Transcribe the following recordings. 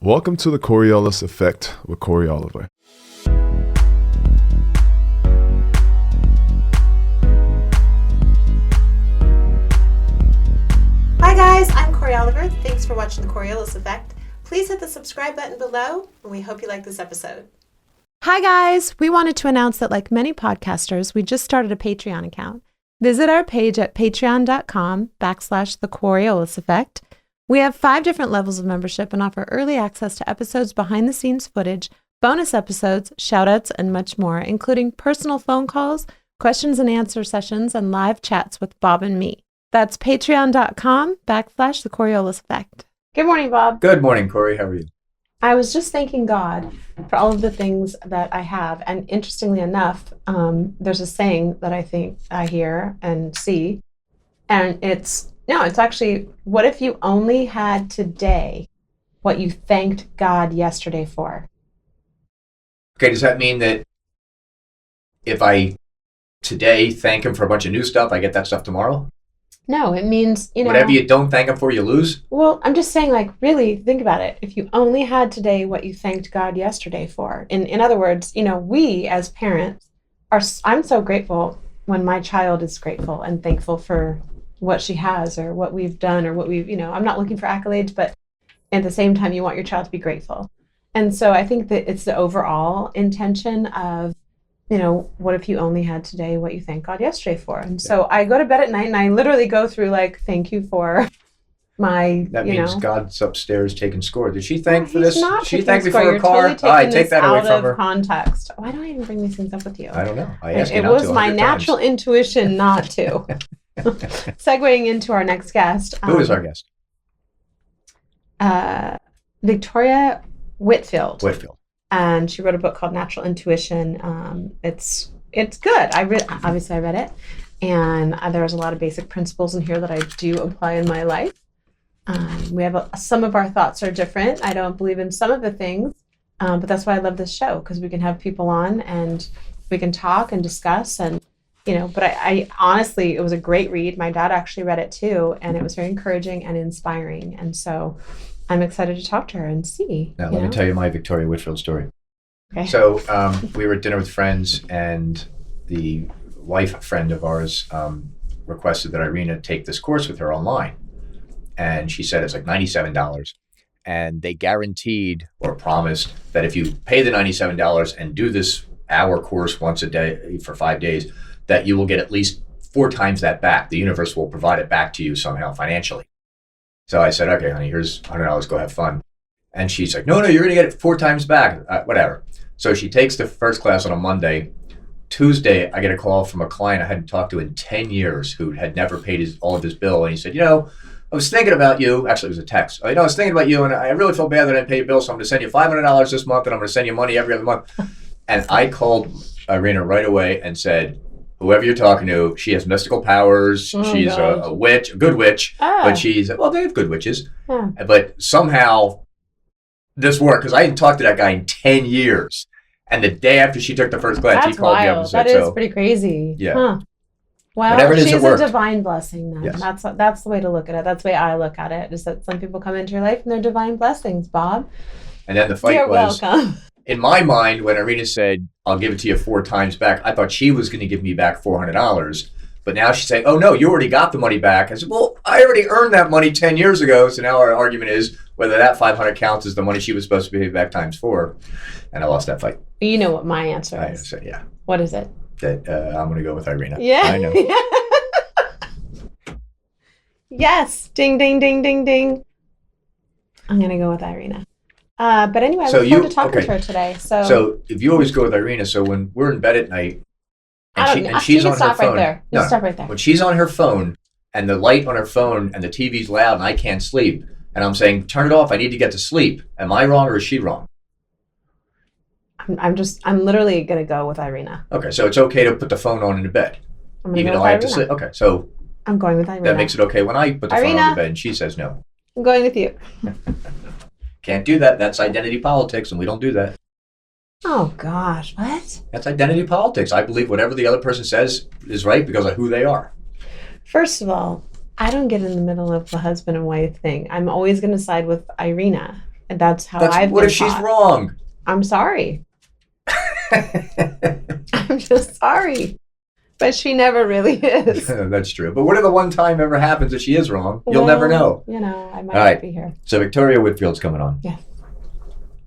Welcome to the Coriolis Effect with Cory Oliver. Hi guys, I'm Cory Oliver. Thanks for watching the Coriolis Effect. Please hit the subscribe button below, and we hope you like this episode. Hi guys, we wanted to announce that like many podcasters, we just started a Patreon account. Visit our page at patreon.com/the Coriolis Effect. We have 5 different levels of membership and offer early access to episodes, behind-the-scenes footage, bonus episodes, shoutouts, and much more, including personal phone calls, questions and answer sessions, and live chats with Bob and me. That's patreon.com/the Coriolis Effect. Good morning, Bob. Good morning, Cory. How are you? I was just thanking God for all of the things that I have. And interestingly enough, there's a saying that I think I hear and see. And it's actually, what if you only had today what you thanked God yesterday for? Okay, does that mean that if I today thank him for a bunch of new stuff, I get that stuff tomorrow? No, it means, whatever you don't thank him for, you lose? Well, I'm just saying, like, really think about it. If you only had today what you thanked God yesterday for. In other words, we as parents I'm so grateful when my child is grateful and thankful for what she has or what we've done or what we've, I'm not looking for accolades, but at the same time, you want your child to be grateful. And so I think that it's the overall intention of, what if you only had today what you thank God yesterday for? And so I go to bed at night and I literally go through like, thank you for my, That means God's upstairs taking score. Did she thank for this? Not She thanked me for You're her car? Totally I take that away from her. Context. Why do I even bring these things up with you? I don't know. I asked you it not was to my 100 natural times. intuition not to. Segueing into our next guest. Who is our guest? Victoria Whitfield. Whitfield. And she wrote a book called Natural Intuition. It's good. I read it, and there's a lot of basic principles in here that I do apply in my life. We have some of our thoughts are different. I don't believe in some of the things, but that's why I love this show, because we can have people on and we can talk and discuss and. But I honestly, it was a great read. My dad actually read it too, and it was very encouraging and inspiring. And so I'm excited to talk to her and see. Now, let me tell you my Victoria Whitfield story. Okay. So we were at dinner with friends, and the wife friend of ours requested that Irina take this course with her online. And she said it's like $97. And they guaranteed or promised that if you pay the $97 and do this hour course once a day for 5 days, that you will get at least 4 times that back. The universe will provide it back to you somehow financially. So I said, okay, honey, here's $100, go have fun. And she's like, no, you're going to get it 4 times back, whatever. So she takes the first class on a Monday. Tuesday, I get a call from a client I hadn't talked to in 10 years who had never paid all of his bill. And he said, I was thinking about you. Actually, it was a text. I was thinking about you, and I really feel bad that I didn't pay your bill, so I'm going to send you $500 this month, and I'm going to send you money every other month. And I called Irina right away and said, whoever you're talking to, she has mystical powers. She's a witch, a good witch, but they have good witches. Yeah. But somehow this worked, because I hadn't talked to that guy in 10 years. And the day after she took the first class, he called me up and said, that is pretty crazy. Yeah. Huh. Well, whatever it is, she's it worked. A divine blessing then. Yes. That's the way to look at it. That's the way I look at it, is that some people come into your life and they're divine blessings, Bob. And then the fight You're was... welcome. In my mind, when Irina said, I'll give it to you 4 times back, I thought she was going to give me back $400. But now she's saying, oh, no, you already got the money back. I said, well, I already earned that money 10 years ago. So now our argument is whether that $500 counts as the money she was supposed to pay back times 4. And I lost that fight. You know what my answer is. I said, yeah. What is it? That I'm going to go with Irina. Yeah. I know. Yes. Ding, ding, ding, ding, ding. I'm going to go with Irina. But anyway, I look forward to talking to her today. So if you always go with Irina, so when we're in bed at night, and she's on her phone. Right there. No, stop right there. When she's on her phone and the light on her phone and the TV's loud and I can't sleep, and I'm saying, turn it off, I need to get to sleep. Am I wrong or is she wrong? I'm literally going to go with Irina. Okay, so it's okay to put the phone on in the bed, even though I have to sleep. Okay, so I'm going with Irina. That makes it okay when I put the phone on the bed and she says no. I'm going with you. Can't do that. That's identity politics, and we don't do that. Oh, gosh. What? That's identity politics. I believe whatever the other person says is right because of who they are. First of all, I don't get in the middle of the husband and wife thing. I'm always going to side with Irina. And that's how I've What been if she's taught. wrong? I'm sorry. I'm just sorry. But she never really is. That's true. But what if the one time ever happens that she is wrong? You'll never know. You know, I might All not right. be here. So Victoria Whitfield's coming on. Yeah.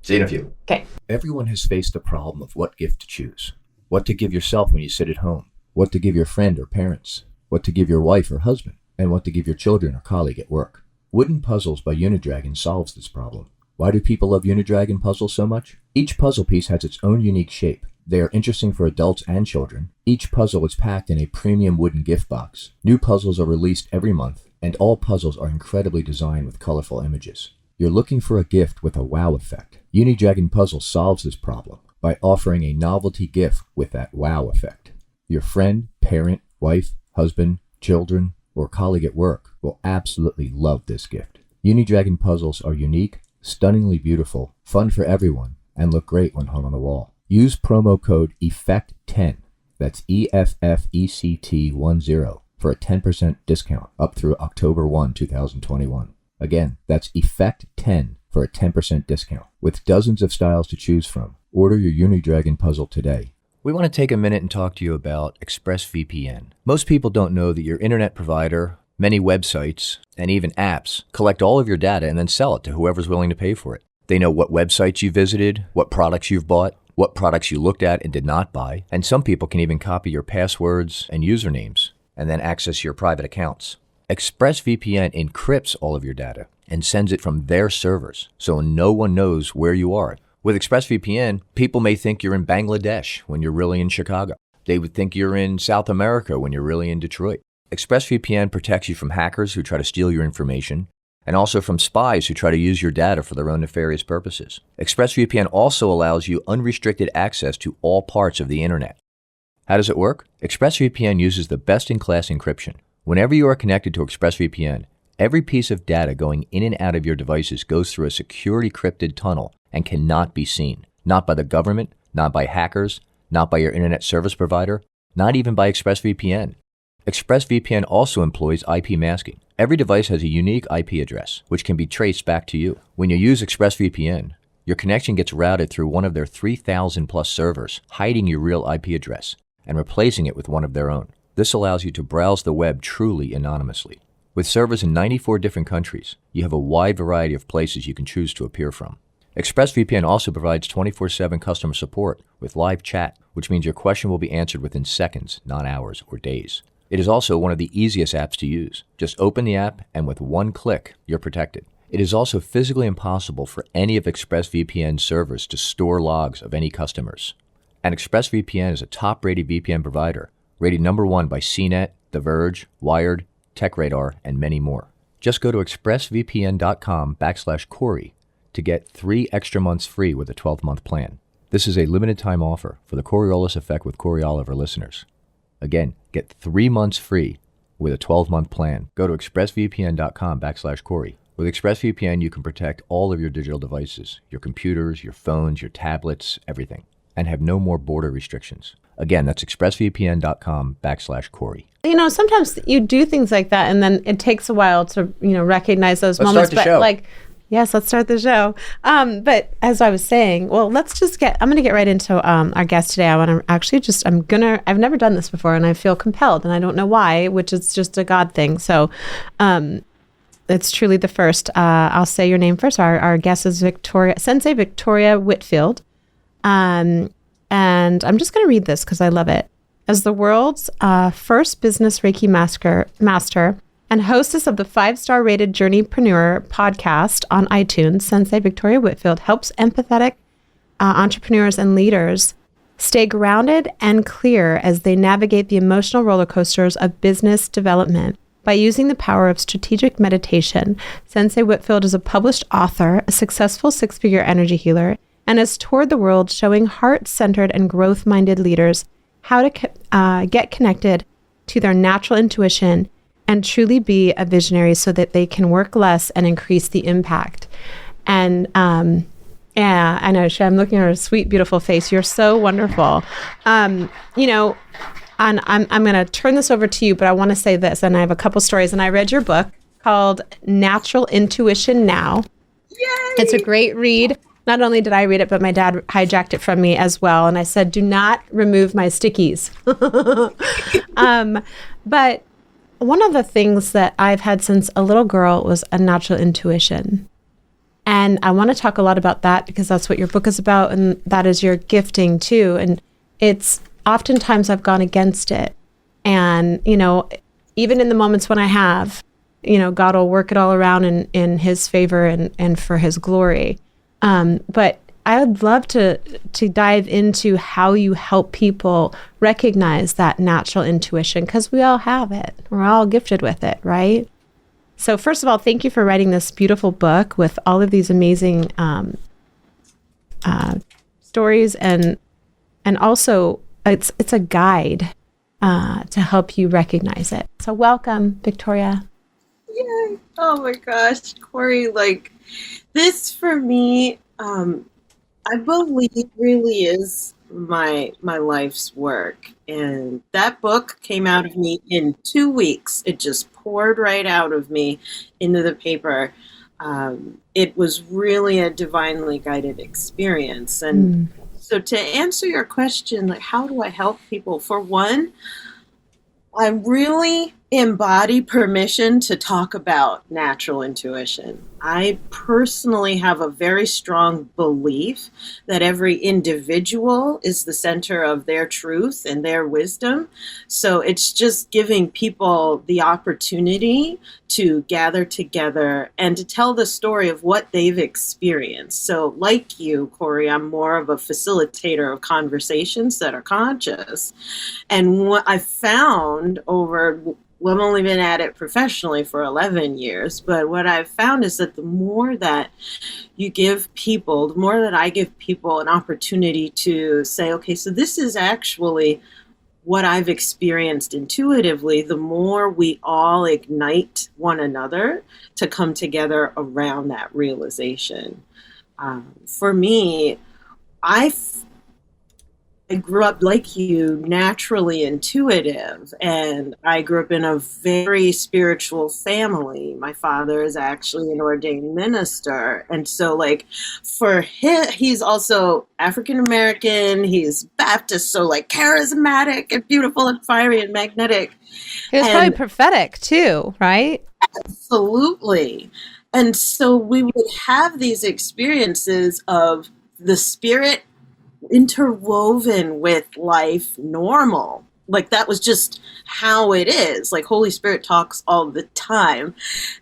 See you in a few. Okay. Everyone has faced the problem of what gift to choose. What to give yourself when you sit at home. What to give your friend or parents. What to give your wife or husband. And what to give your children or colleague at work. Wooden Puzzles by Unidragon solves this problem. Why do people love Unidragon puzzles so much? Each puzzle piece has its own unique shape. They are interesting for adults and children. Each puzzle is packed in a premium wooden gift box. New puzzles are released every month, and all puzzles are incredibly designed with colorful images. You're looking for a gift with a wow effect. Unidragon Puzzle solves this problem by offering a novelty gift with that wow effect. Your friend, parent, wife, husband, children, or colleague at work will absolutely love this gift. Unidragon puzzles are unique, stunningly beautiful, fun for everyone, and look great when hung on the wall. Use promo code EFFECT10, that's EFFECT10, for a 10% discount up through October 1, 2021. Again, that's EFFECT10 for a 10% discount. With dozens of styles to choose from, order your Unidragon puzzle today. We want to take a minute and talk to you about ExpressVPN. Most people don't know that your internet provider, many websites, and even apps collect all of your data and then sell it to whoever's willing to pay for it. They know what websites you visited, what products you've bought, what products you looked at and did not buy, and some people can even copy your passwords and usernames and then access your private accounts. ExpressVPN encrypts all of your data and sends it from their servers, so no one knows where you are. With ExpressVPN, people may think you're in Bangladesh when you're really in Chicago. They would think you're in South America when you're really in Detroit. ExpressVPN protects you from hackers who try to steal your information, and also from spies who try to use your data for their own nefarious purposes. ExpressVPN also allows you unrestricted access to all parts of the internet. How does it work? ExpressVPN uses the best-in-class encryption. Whenever you are connected to ExpressVPN, every piece of data going in and out of your devices goes through a securely encrypted tunnel and cannot be seen. Not by the government, not by hackers, not by your internet service provider, not even by ExpressVPN. ExpressVPN also employs IP masking. Every device has a unique IP address, which can be traced back to you. When you use ExpressVPN, your connection gets routed through one of their 3,000 plus servers, hiding your real IP address and replacing it with one of their own. This allows you to browse the web truly anonymously. With servers in 94 different countries, you have a wide variety of places you can choose to appear from. ExpressVPN also provides 24/7 customer support with live chat, which means your question will be answered within seconds, not hours or days. It is also one of the easiest apps to use. Just open the app, and with one click, you're protected. It is also physically impossible for any of ExpressVPN's servers to store logs of any customers. And ExpressVPN is a top-rated VPN provider, rated #1 by CNET, The Verge, Wired, TechRadar, and many more. Just go to expressvpn.com/Cory to get 3 extra months free with a 12-month plan. This is a limited time offer for the Coriolis Effect with Cory Oliver listeners. Again, get 3 months free with a 12-month plan. Go to expressvpn.com/Cory. With ExpressVPN, you can protect all of your digital devices, your computers, your phones, your tablets, everything, and have no more border restrictions. Again, that's expressvpn.com/Cory. You know, sometimes you do things like that, and then it takes a while to, recognize those moments. Let's start the show. Yes, let's start the show. But as I was saying, well, I'm going to get right into our guest today. I want to actually I've never done this before, and I feel compelled, and I don't know why, which is just a God thing. So it's truly the first. I'll say your name first. Our guest is Sensei Victoria Whitfield. And I'm just going to read this because I love it. As the world's first business Reiki Master and hostess of the 5-star rated Journeypreneur podcast on iTunes, Sensei Victoria Whitfield helps empathetic entrepreneurs and leaders stay grounded and clear as they navigate the emotional roller coasters of business development. By using the power of strategic meditation, Sensei Whitfield is a published author, a successful 6-figure energy healer, and has toured the world showing heart-centered and growth-minded leaders how to get connected to their natural intuition and truly be a visionary so that they can work less and increase the impact. And yeah, I know, I'm looking at her sweet, beautiful face. You're so wonderful. And I'm going to turn this over to you, but I want to say this, and I have a couple stories, and I read your book called Natural Intuition Now. It's a great read. Not only did I read it, but my dad hijacked it from me as well. And I said, do not remove my stickies. But one of the things that I've had since a little girl was a natural intuition. And I want to talk a lot about that because that's what your book is about. And that is your gifting too. And it's oftentimes I've gone against it. And, even in the moments when I have, God will work it all around in his favor and for his glory. But I would love to dive into how you help people recognize that natural intuition, because we all have it. We're all gifted with it, right? So first of all, thank you for writing this beautiful book with all of these amazing stories, and also it's a guide to help you recognize it. So welcome, Victoria. Yay. Oh my gosh, Cory, this for me, I believe really is my life's work. And that book came out of me in 2 weeks. It just poured right out of me into the paper. It was really a divinely guided experience. And so to answer your question, how do I help people? For one, I really embody permission to talk about natural intuition. I personally have a very strong belief that every individual is the center of their truth and their wisdom. So it's just giving people the opportunity to gather together and to tell the story of what they've experienced. So like you, Cory, I'm more of a facilitator of conversations that are conscious. And what I found I've only been at it professionally for 11 years, but what I've found is that the more that I give people an opportunity to say, okay, so this is actually what I've experienced intuitively, the more we all ignite one another to come together around that realization. For me, I grew up like you, naturally intuitive, and I grew up in a very spiritual family. My father is actually an ordained minister. And so for him, he's also African-American, he's Baptist, so charismatic and beautiful and fiery and magnetic. He was probably prophetic too, right? Absolutely. And so we would have these experiences of the spirit interwoven with life normal. That was just how it is. Holy Spirit talks all the time.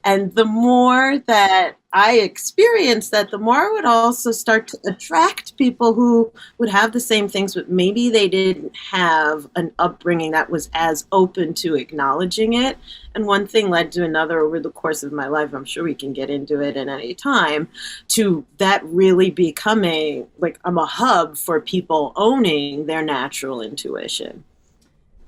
And the more that I experienced that, the more I would also start to attract people who would have the same things, but maybe they didn't have an upbringing that was as open to acknowledging it. And one thing led to another over the course of my life. I'm sure we can get into it at any time, to that really becoming I'm a hub for people owning their natural intuition.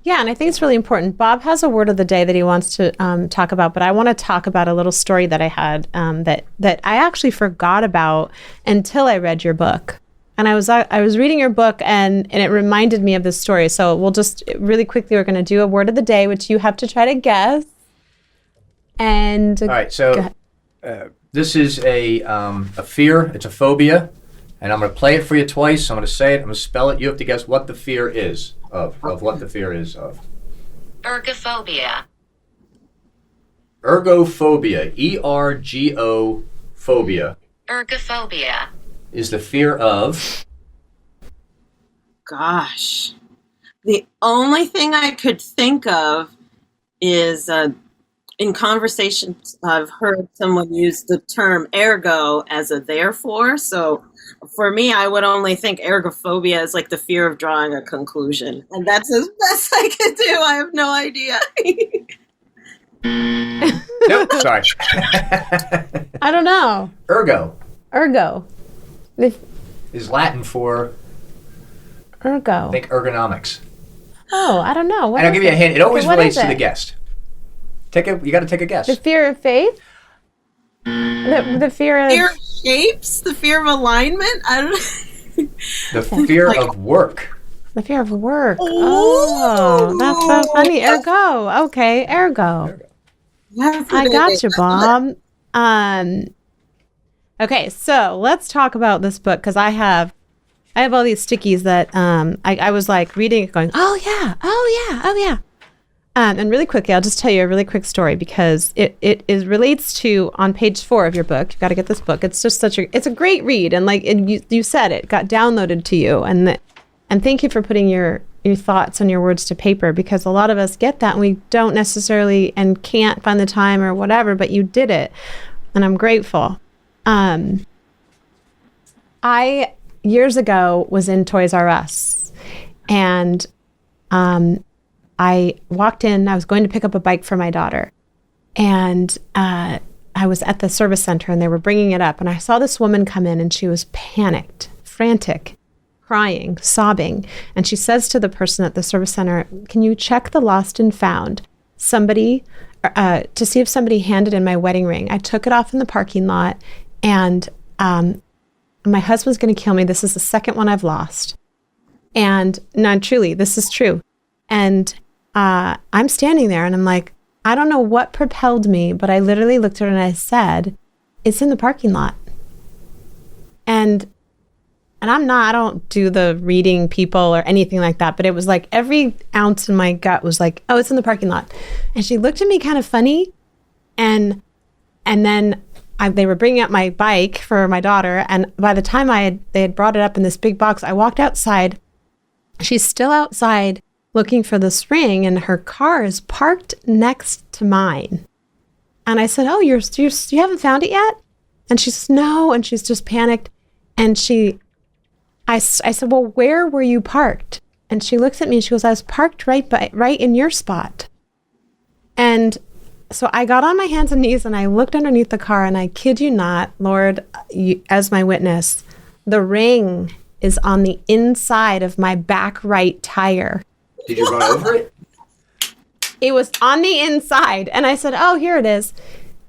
Yeah, and I think it's really important. Bob has a word of the day that he wants to talk about, but I want to talk about a little story that I had that I actually forgot about until I read your book. And I was reading your book, and it reminded me of this story. So we'll just really quickly, we're going to do a word of the day, which you have to try to guess. And all right, so this is a fear. It's a phobia, and I'm going to play it for you twice. I'm going to say it. I'm going to spell it. You have to guess what the fear is of what the fear is of. Ergophobia. Ergophobia. ERGO phobia. Ergophobia. Is the fear of. Gosh, the only thing I could think of is in conversations I've heard someone use the term ergo as a therefore. So for me, I would only think ergophobia is the fear of drawing a conclusion. And that's as best I could do. I have no idea. Nope, sorry. I don't know. Ergo Is Latin for, ergo. I think, ergonomics. Oh, I don't know. And I'll give you a hint. It always relates to the guest. guest. You got to take a guess. The fear of faith? The fear of... Fear of shapes? The fear of alignment? I don't know. The fear of work. The fear of work. Oh, that's so funny. Ergo. Okay, ergo. I got you, Bob. Okay, so let's talk about this book because I have all these stickies that I was like reading it going, oh yeah, oh yeah, oh yeah. And really quickly, I'll just tell you a really quick story because it relates to on page 4 of your book. You've got to get this book. It's just it's a great read. And like you said, it got downloaded to you. And thank you for putting your thoughts and your words to paper because a lot of us get that and we don't necessarily and can't find the time or whatever, but you did it. And I'm grateful. I years ago was in Toys R Us and I walked in, I was going to pick up a bike for my daughter and I was at the service center and they were bringing it up and I saw this woman come in and she was panicked, frantic, crying, sobbing. And she says to the person at the service center, can you check the lost and found? Somebody, to see if somebody handed in my wedding ring. I took it off in the parking lot and my husband's going to kill me. This is the second one I've lost. And no, truly, this is true. And I'm standing there and I'm like, I don't know what propelled me, but I literally looked at her and I said, it's in the parking lot. And I don't do the reading people or anything like that, but it was like every ounce in my gut was like, oh, it's in the parking lot. And she looked at me kind of funny. And then they were bringing up my bike for my daughter. And by the time they had brought it up in this big box, I walked outside. She's still outside looking for this ring and her car is parked next to mine. And I said, oh, you haven't found it yet? And she says, no. And she's just panicked. And I said, well, where were you parked? And she looks at me and she goes, I was parked right in your spot. And so I got on my hands and knees and I looked underneath the car and I kid you not, Lord, as my witness, the ring is on the inside of my back right tire. Did you run over it? It was on the inside. And I said, oh, here it is.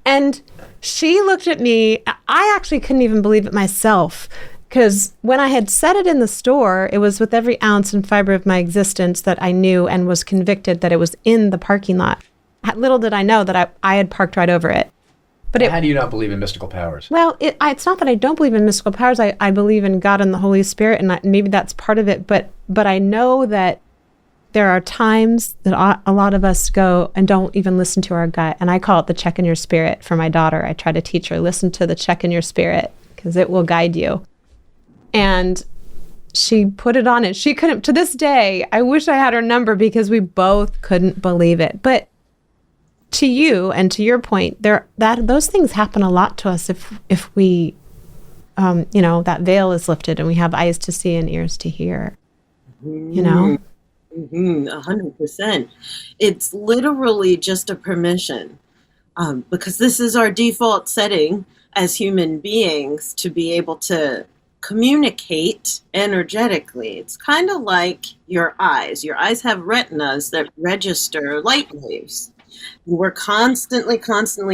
And she looked at me. I actually couldn't even believe it myself. Because when I had said it in the store, it was with every ounce and fiber of my existence that I knew and was convicted that it was in the parking lot. Little did I know that I had parked right over it. But how do you not believe in mystical powers? Well, it's not that I don't believe in mystical powers. I believe in God and the Holy Spirit, and maybe that's part of it. But I know that there are times that a lot of us go and don't even listen to our gut. And I call it the check in your spirit for my daughter. I try to teach her, listen to the check in your spirit because it will guide you. And she put it on it. She couldn't, to this day, I wish I had her number because we both couldn't believe it. But to you and to your point, those things happen a lot to us if we, that veil is lifted and we have eyes to see and ears to hear, 100%. It's literally just a permission because this is our default setting as human beings to be able to communicate energetically. It's kind of like your eyes. Your eyes have retinas that register light waves. We're constantly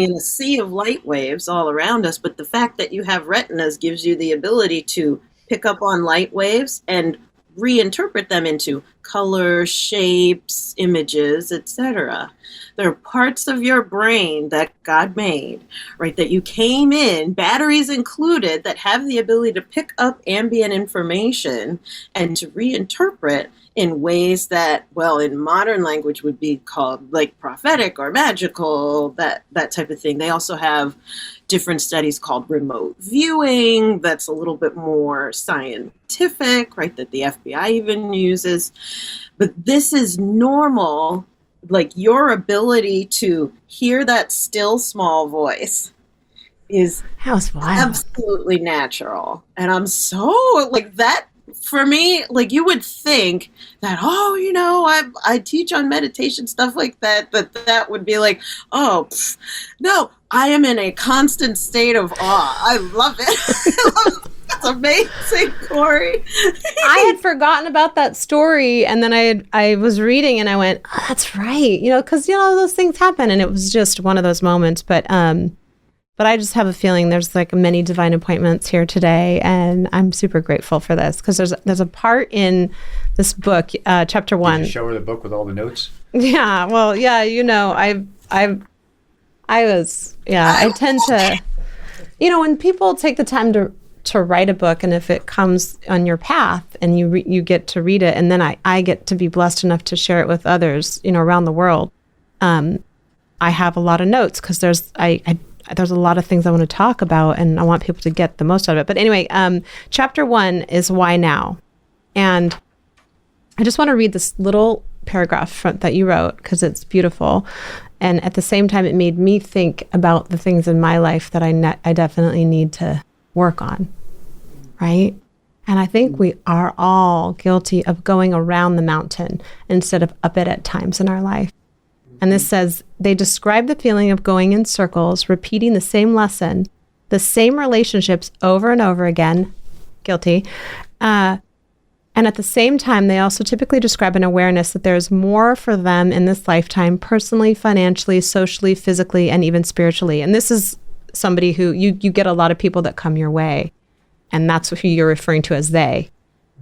in a sea of light waves all around us, but the fact that you have retinas gives you the ability to pick up on light waves and reinterpret them into colors, shapes, images, etc. There are parts of your brain that God made, right, that you came in, batteries included, that have the ability to pick up ambient information and to reinterpret in ways that, well, in modern language would be called like prophetic or magical, that type of thing. They also have different studies called remote viewing that's a little bit more scientific, right, that the FBI even uses. But this is normal, like your ability to hear that still small voice is absolutely natural. And I'm so, like, that, for me, like, you would think that, I teach on meditation, stuff like that would be like, no, I am in a constant state of awe. I love it. That's amazing, Cory. I had forgotten about that story, and then I was reading, and I went, oh, that's right, because those things happen, and it was just one of those moments. But I just have a feeling there's like many divine appointments here today, and I'm super grateful for this because there's a part in this book, chapter 1. Did you show her the book with all the notes? Yeah, well, yeah, I tend to. when people take the time to write a book, and if it comes on your path and you get to read it, and then I get to be blessed enough to share it with others, around the world. I have a lot of notes because there's a lot of things I want to talk about, and I want people to get the most out of it. But anyway, chapter 1 is why now, and I just want to read this little paragraph that you wrote because it's beautiful, and at the same time, it made me think about the things in my life that I definitely need to work on, right? And I think we are all guilty of going around the mountain instead of up it at times in our life. And this says, they describe the feeling of going in circles, repeating the same lesson, the same relationships over and over again, guilty. And at the same time, they also typically describe an awareness that there's more for them in this lifetime, personally, financially, socially, physically, and even spiritually. And this is somebody who you get a lot of people that come your way, and that's who you're referring to as they.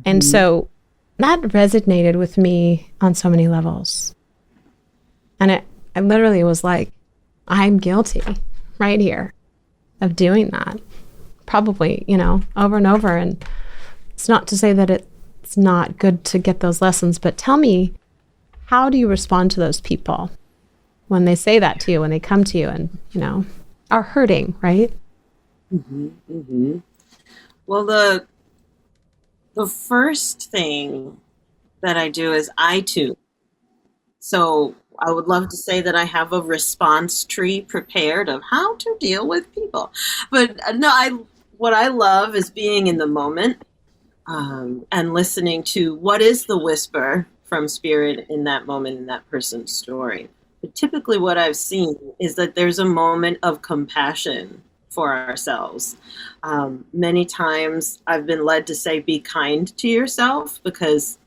And so that resonated with me on so many levels. And I literally was like, I'm guilty right here of doing that. Probably, over and over. And it's not to say that it's not good to get those lessons, but tell me, how do you respond to those people when they say that to you, when they come to you and, are hurting, right? Well, the first thing that I do is I tune. So I would love to say that I have a response tree prepared of how to deal with people. But no, what I love is being in the moment and listening to what is the whisper from spirit in that moment in that person's story. But typically what I've seen is that there's a moment of compassion for ourselves. Many times I've been led to say, be kind to yourself, because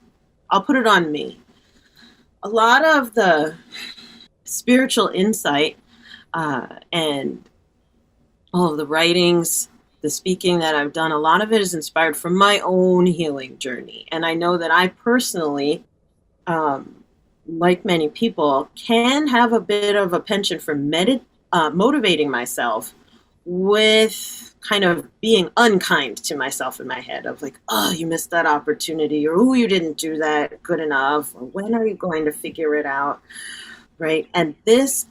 I'll put it on me. A lot of the spiritual insight and all of the writings, the speaking that I've done, a lot of it is inspired from my own healing journey. And I know that I personally, like many people, can have a bit of a penchant for motivating myself with kind of being unkind to myself in my head of like, oh, you missed that opportunity, or oh, you didn't do that good enough, or when are you going to figure it out, right? And the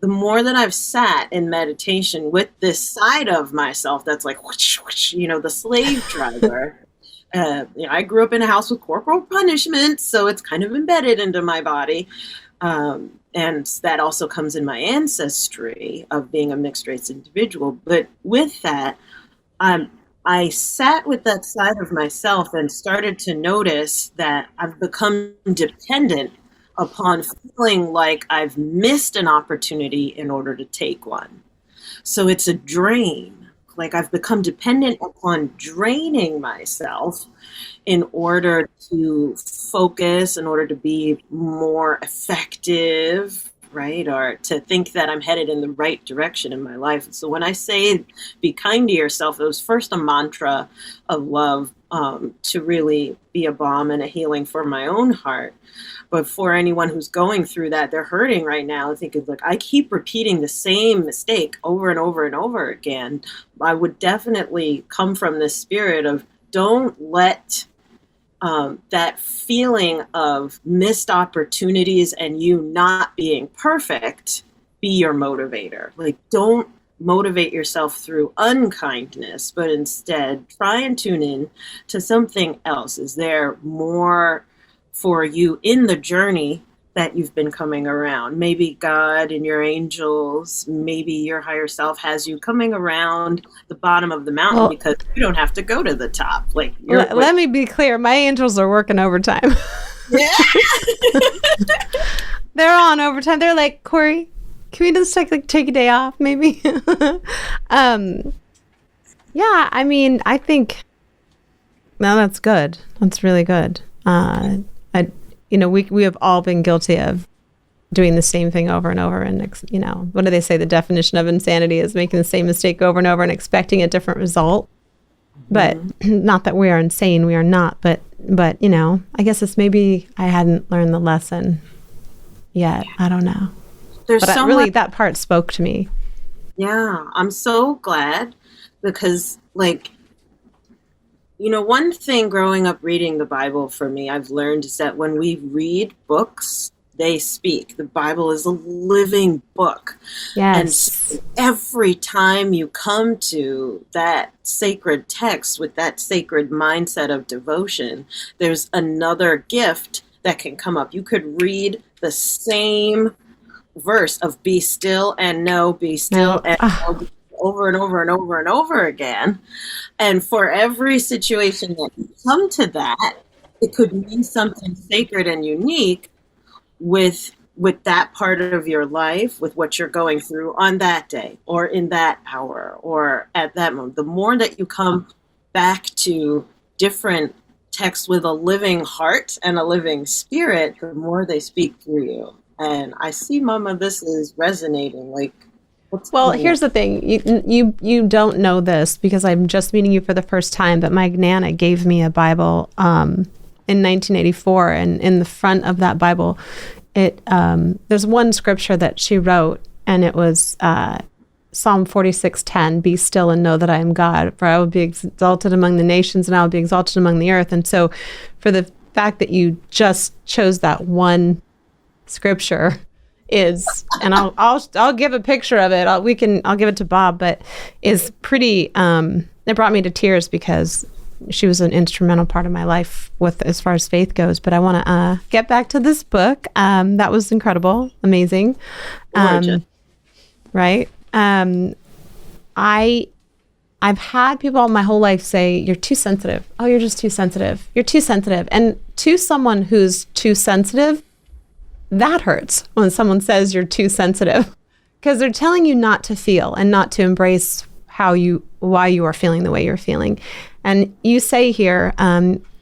more that I've sat in meditation with this side of myself that's like, whoosh, whoosh, the slave driver. I grew up in a house with corporal punishment, so it's kind of embedded into my body. And that also comes in my ancestry of being a mixed race individual. But with that, I sat with that side of myself and started to notice that I've become dependent upon feeling like I've missed an opportunity in order to take one. So it's a drain. Like I've become dependent upon draining myself in order to focus, in order to be more effective, right? Or to think that I'm headed in the right direction in my life. So when I say be kind to yourself, it was first a mantra of love to really be a balm and a healing for my own heart. But for anyone who's going through that, they're hurting right now, thinking, look, I keep repeating the same mistake over and over and over again. I would definitely come from this spirit of don't let that feeling of missed opportunities and you not being perfect be your motivator. Like, don't motivate yourself through unkindness, but instead try and tune in to something else. Is there more for you in the journey that you've been coming around? Maybe God and your angels, maybe your higher self has you coming around the bottom of the mountain because you don't have to go to the top. Like, let me be clear. My angels are working overtime. Yeah. They're on overtime. They're like, Cory, can we just take a day off maybe? Yeah, I mean, I think, no, that's good. That's really good. We have all been guilty of doing the same thing over and over. And, what do they say? The definition of insanity is making the same mistake over and over and expecting a different result. But not that we are insane. We are not. But I guess it's maybe I hadn't learned the lesson yet. I don't know. That part spoke to me. Yeah, I'm so glad because, like, one thing growing up reading the Bible for me, I've learned is that when we read books, they speak. The Bible is a living book. Yes. And so every time you come to that sacred text with that sacred mindset of devotion, there's another gift that can come up. You could read the same verse of be still and know, be still and know, over and over and over and over again. And for every situation that you come to that, it could mean something sacred and unique with that part of your life, with what you're going through on that day or in that hour or at that moment. The more that you come back to different texts with a living heart and a living spirit, the more they speak through you. And I see, Mama, this is resonating. Like, well, here's the thing. You don't know this because I'm just meeting you for the first time, but my Nana gave me a Bible in 1984, and in the front of that Bible, there's one scripture that she wrote, and it was Psalm 46:10, be still and know that I am God, for I will be exalted among the nations and I will be exalted among the earth. And so for the fact that you just chose that one scripture and I'll give a picture of it. I'll give it to Bob, but is pretty, it brought me to tears because she was an instrumental part of my life with as far as faith goes. But I want to get back to this book. That was incredible, amazing. Right. I've had people my whole life say, you're too sensitive. Oh, you're just too sensitive. You're too sensitive. And to someone who's too sensitive, that hurts when someone says you're too sensitive, because they're telling you not to feel and not to embrace why you are feeling the way you're feeling. And you say here,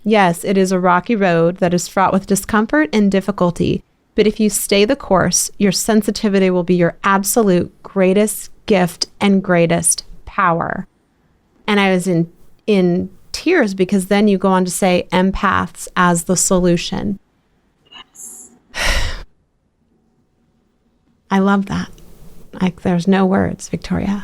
yes, it is a rocky road that is fraught with discomfort and difficulty. But if you stay the course, your sensitivity will be your absolute greatest gift and greatest power. And I was in tears because then you go on to say empaths as the solution. I love that. Like, there's no words, Victoria.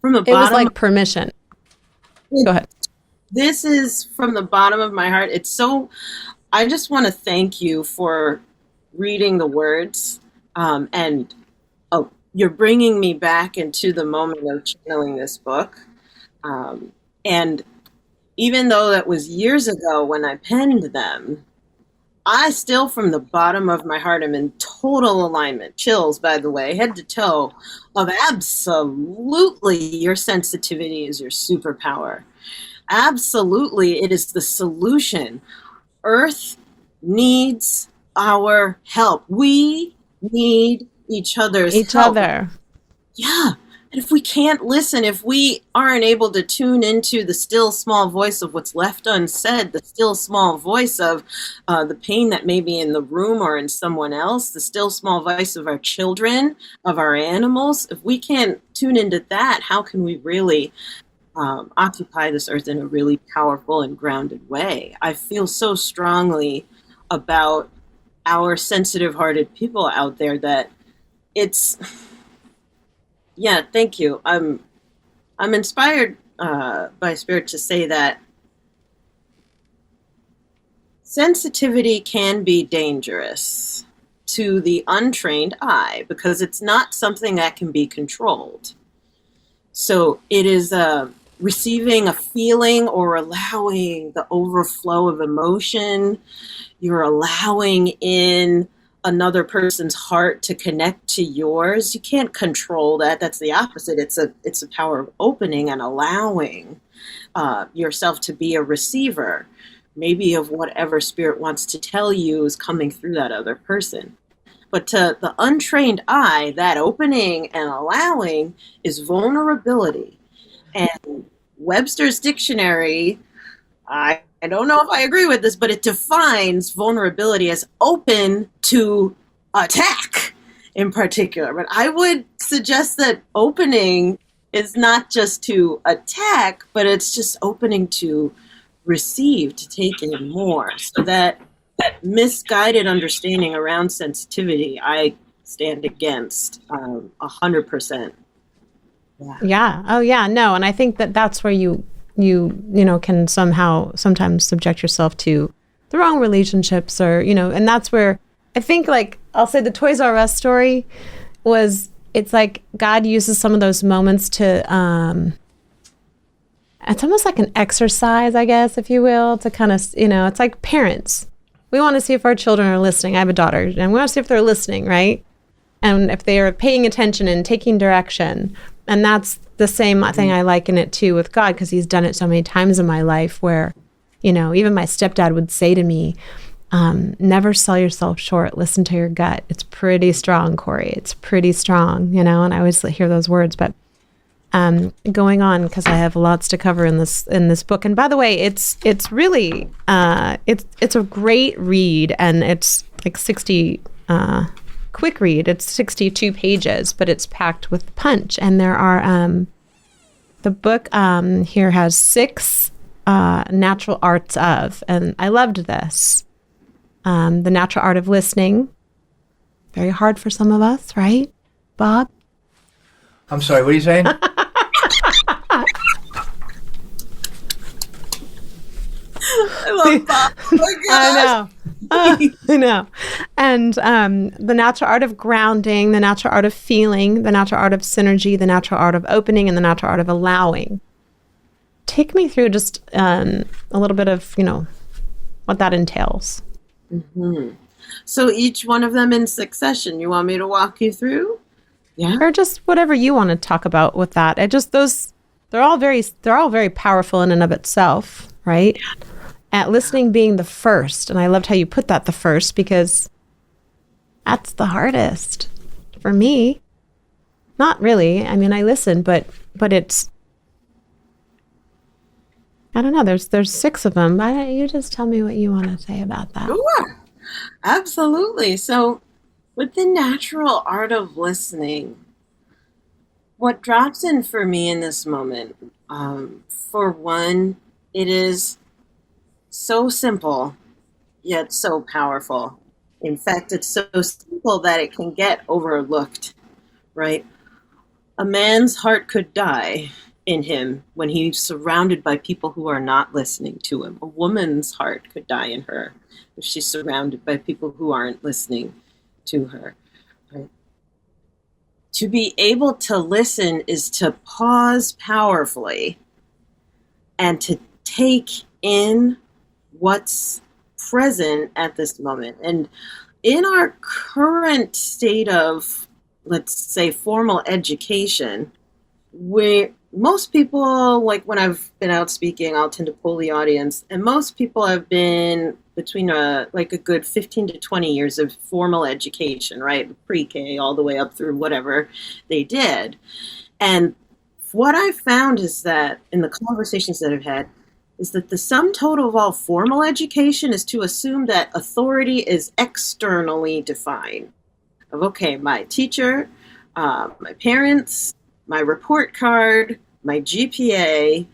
From the bottom, it was like permission. Go ahead. This is from the bottom of my heart. I just want to thank you for reading the words. And you're bringing me back into the moment of channeling this book. And even though that was years ago when I penned them, I still, from the bottom of my heart, am in total alignment. Chills, by the way, head to toe, of absolutely your sensitivity is your superpower. Absolutely, it is the solution. Earth needs our help. We need each other's help. Yeah. And if we can't listen, if we aren't able to tune into the still small voice of what's left unsaid, the still small voice of the pain that may be in the room or in someone else, the still small voice of our children, of our animals, if we can't tune into that, how can we really occupy this earth in a really powerful and grounded way? I feel so strongly about our sensitive-hearted people out there that it's... Yeah, thank you. I'm inspired by Spirit to say that sensitivity can be dangerous to the untrained eye because it's not something that can be controlled. So it is receiving a feeling or allowing the overflow of emotion. You're allowing in another person's heart to connect to yours. You can't control that. That's the opposite. It's a power of opening and allowing yourself to be a receiver, maybe of whatever Spirit wants to tell you is coming through that other person. But to the untrained eye, that opening and allowing is vulnerability. And Webster's dictionary, I don't know if I agree with this, but it defines vulnerability as open to attack in particular. But I would suggest that opening is not just to attack, but it's just opening to receive, to take in more. So that misguided understanding around sensitivity, I stand against 100%. Yeah. Yeah. Oh, yeah. No. And I think that that's where you know, can sometimes subject yourself to the wrong relationships, or, you know, and that's where I think, like, I'll say the Toys R Us story was, it's like God uses some of those moments to, it's almost like an exercise, I guess, if you will, to kind of, you know, it's like parents. We want to see if our children are listening. I have a daughter, and we want to see if they're listening, right? And if they are paying attention and taking direction. And that's the same thing I liken it to with God, because he's done it so many times in my life where, you know, even my stepdad would say to me, never sell yourself short. Listen to your gut. It's pretty strong, Cory. It's pretty strong, you know, and I always hear those words. But going on, because I have lots to cover in this book. And by the way, it's really it's a great read, and it's like 60 quick read. It's 62 pages, but it's packed with punch. And there are the book here has 6 natural arts of, and I loved this. The natural art of listening, very hard for some of us, right, Bob? I'm sorry, what are you saying? I love Bob. Oh my gosh. I know. And the natural art of grounding, the natural art of feeling, the natural art of synergy, the natural art of opening, and the natural art of allowing. Take me through just a little bit of, you know, what that entails. Mm-hmm. So each one of them in succession, you want me to walk you through? Yeah. Or just whatever you want to talk about with that. They're all very powerful in and of itself, right? At listening being the first, and I loved how you put that, the first, because that's the hardest for me. Not really. I mean, I listen, but it's, I don't know. There's 6 of them. You just tell me what you want to say about that. Sure. Absolutely. So with the natural art of listening, what drops in for me in this moment, for one, it is so simple, yet so powerful. In fact, it's so simple that it can get overlooked, right? A man's heart could die in him when he's surrounded by people who are not listening to him. A woman's heart could die in her if she's surrounded by people who aren't listening to her. Right? To be able to listen is to pause powerfully and to take in what's present at this moment. And in our current state of, let's say, formal education, most people, like when I've been out speaking, I'll tend to pull the audience, and most people have been between a good 15 to 20 years of formal education, right? Pre-K all the way up through whatever they did. And what I found is that in the conversations that I've had is that the sum total of all formal education is to assume that authority is externally defined. Of, okay, my teacher, my parents, my report card, my GPA,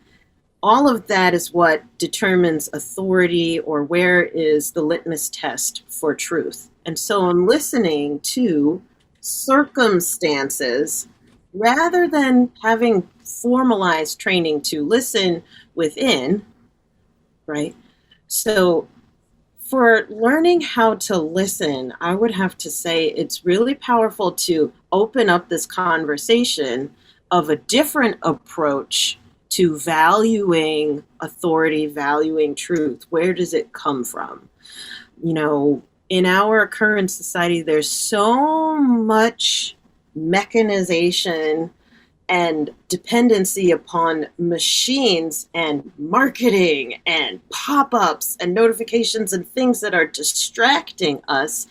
all of that is what determines authority, or where is the litmus test for truth. And so I'm listening to circumstances rather than having formalized training to listen within, right? So for learning how to listen, I would have to say it's really powerful to open up this conversation of a different approach to valuing authority, valuing truth. Where does it come from? You know, in our current society, there's so much mechanization and dependency upon machines and marketing and pop-ups and notifications and things that are distracting us,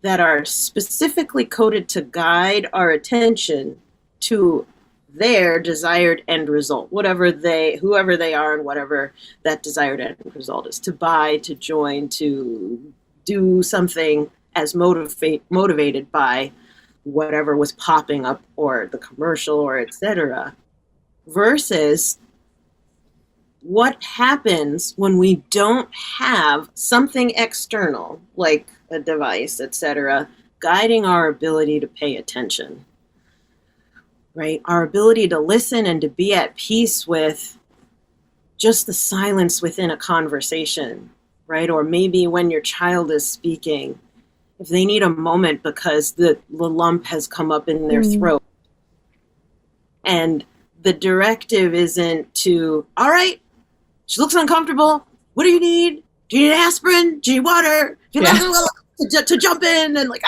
that are specifically coded to guide our attention to their desired end result, whoever they are, and whatever that desired end result is, to buy, to join, to do something as motivated by whatever was popping up, or the commercial, or etc. Versus what happens when we don't have something external, like a device, etc., guiding our ability to pay attention, right? Our ability to listen and to be at peace with just the silence within a conversation, right? Or maybe when your child is speaking, if they need a moment because the lump has come up in their throat. And the directive isn't to, all right, she looks uncomfortable. What do you need? Do you need aspirin? Do you need water? Do you to jump in and like,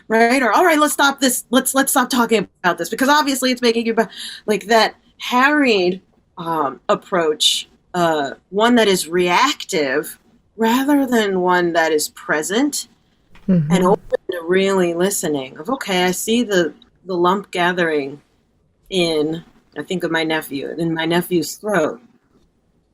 right? Or, all right, let's stop this. Let's stop talking about this because obviously it's making you like that harried approach, one that is reactive rather than one that is present and open to really listening of, okay, I see the lump gathering in, I think of my nephew, in my nephew's throat.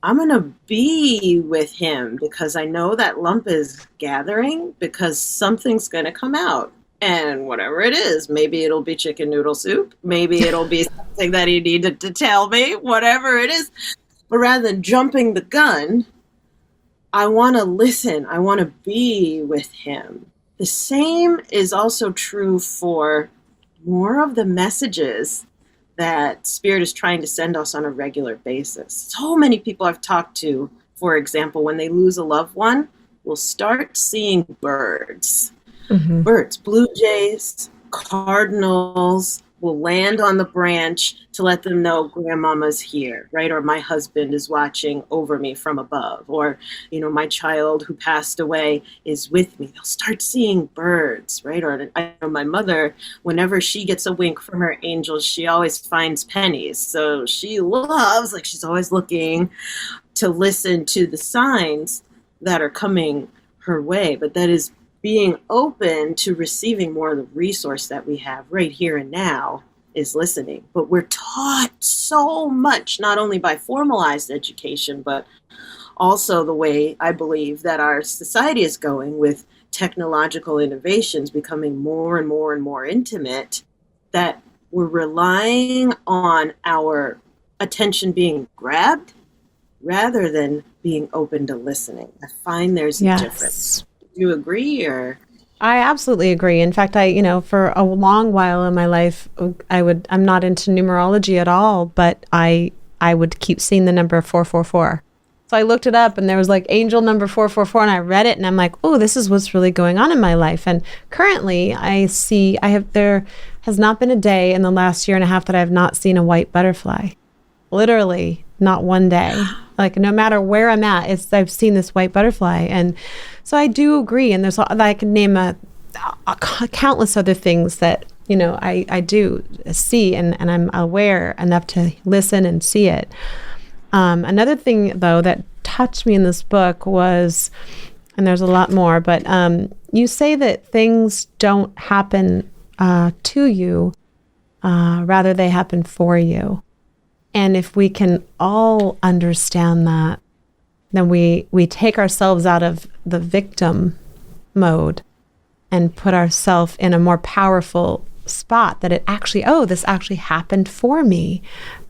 I'm going to be with him because I know that lump is gathering because something's going to come out. And whatever it is, maybe it'll be chicken noodle soup. Maybe it'll be something that he needed to tell me, whatever it is. But rather than jumping the gun, I want to listen. I want to be with him. The same is also true for more of the messages that Spirit is trying to send us on a regular basis. So many people I've talked to, for example, when they lose a loved one, will start seeing birds. Birds, blue jays, cardinals will land on the branch to let them know grandmama's here, right? Or my husband is watching over me from above. Or, my child who passed away is with me. They'll start seeing birds, right? Or I know my mother, whenever she gets a wink from her angels, she always finds pennies. So she loves, she's always looking to listen to the signs that are coming her way. But that is being open to receiving more of the resource that we have right here and now is listening. But we're taught so much, not only by formalized education, but also the way I believe that our society is going with technological innovations becoming more and more and more intimate, that we're relying on our attention being grabbed rather than being open to listening. I find there's a difference. You agree, or? I absolutely agree. In fact, for a long while in my life, I'm not into numerology at all, but I would keep seeing the number 444. So I looked it up and there was angel number 444 and I read it and I'm like, oh, this is what's really going on in my life. And currently there has not been a day in the last year and a half that I have not seen a white butterfly. Literally not one day. No matter where I'm at, I've seen this white butterfly. And so I do agree. And I can name a countless other things that, I do see and I'm aware enough to listen and see it. Another thing, though, that touched me in this book was, and there's a lot more, but you say that things don't happen to you, rather they happen for you. And if we can all understand that, then we take ourselves out of the victim mode and put ourselves in a more powerful spot that it actually, this actually happened for me,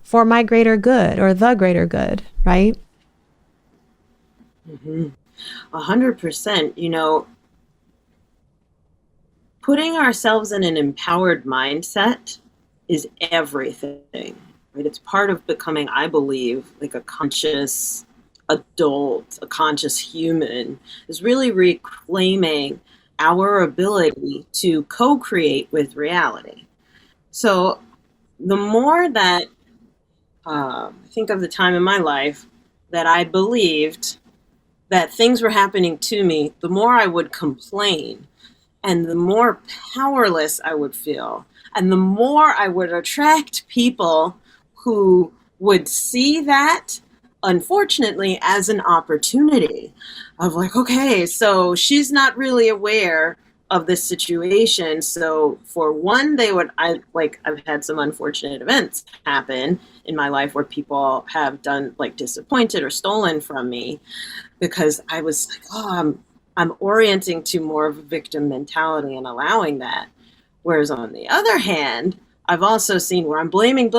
for my greater good or the greater good, right? 100%. Putting ourselves in an empowered mindset is everything. Right? It's part of becoming, I believe, a conscious adult, a conscious human, is really reclaiming our ability to co-create with reality. So the more that I think of the time in my life that I believed that things were happening to me, the more I would complain and the more powerless I would feel. And the more I would attract people who would see that, unfortunately, as an opportunity of okay, so she's not really aware of this situation. So for one, I've had some unfortunate events happen in my life where people have done disappointed or stolen from me because I was I'm orienting to more of a victim mentality and allowing that. Whereas on the other hand, I've also seen where I'm blaming,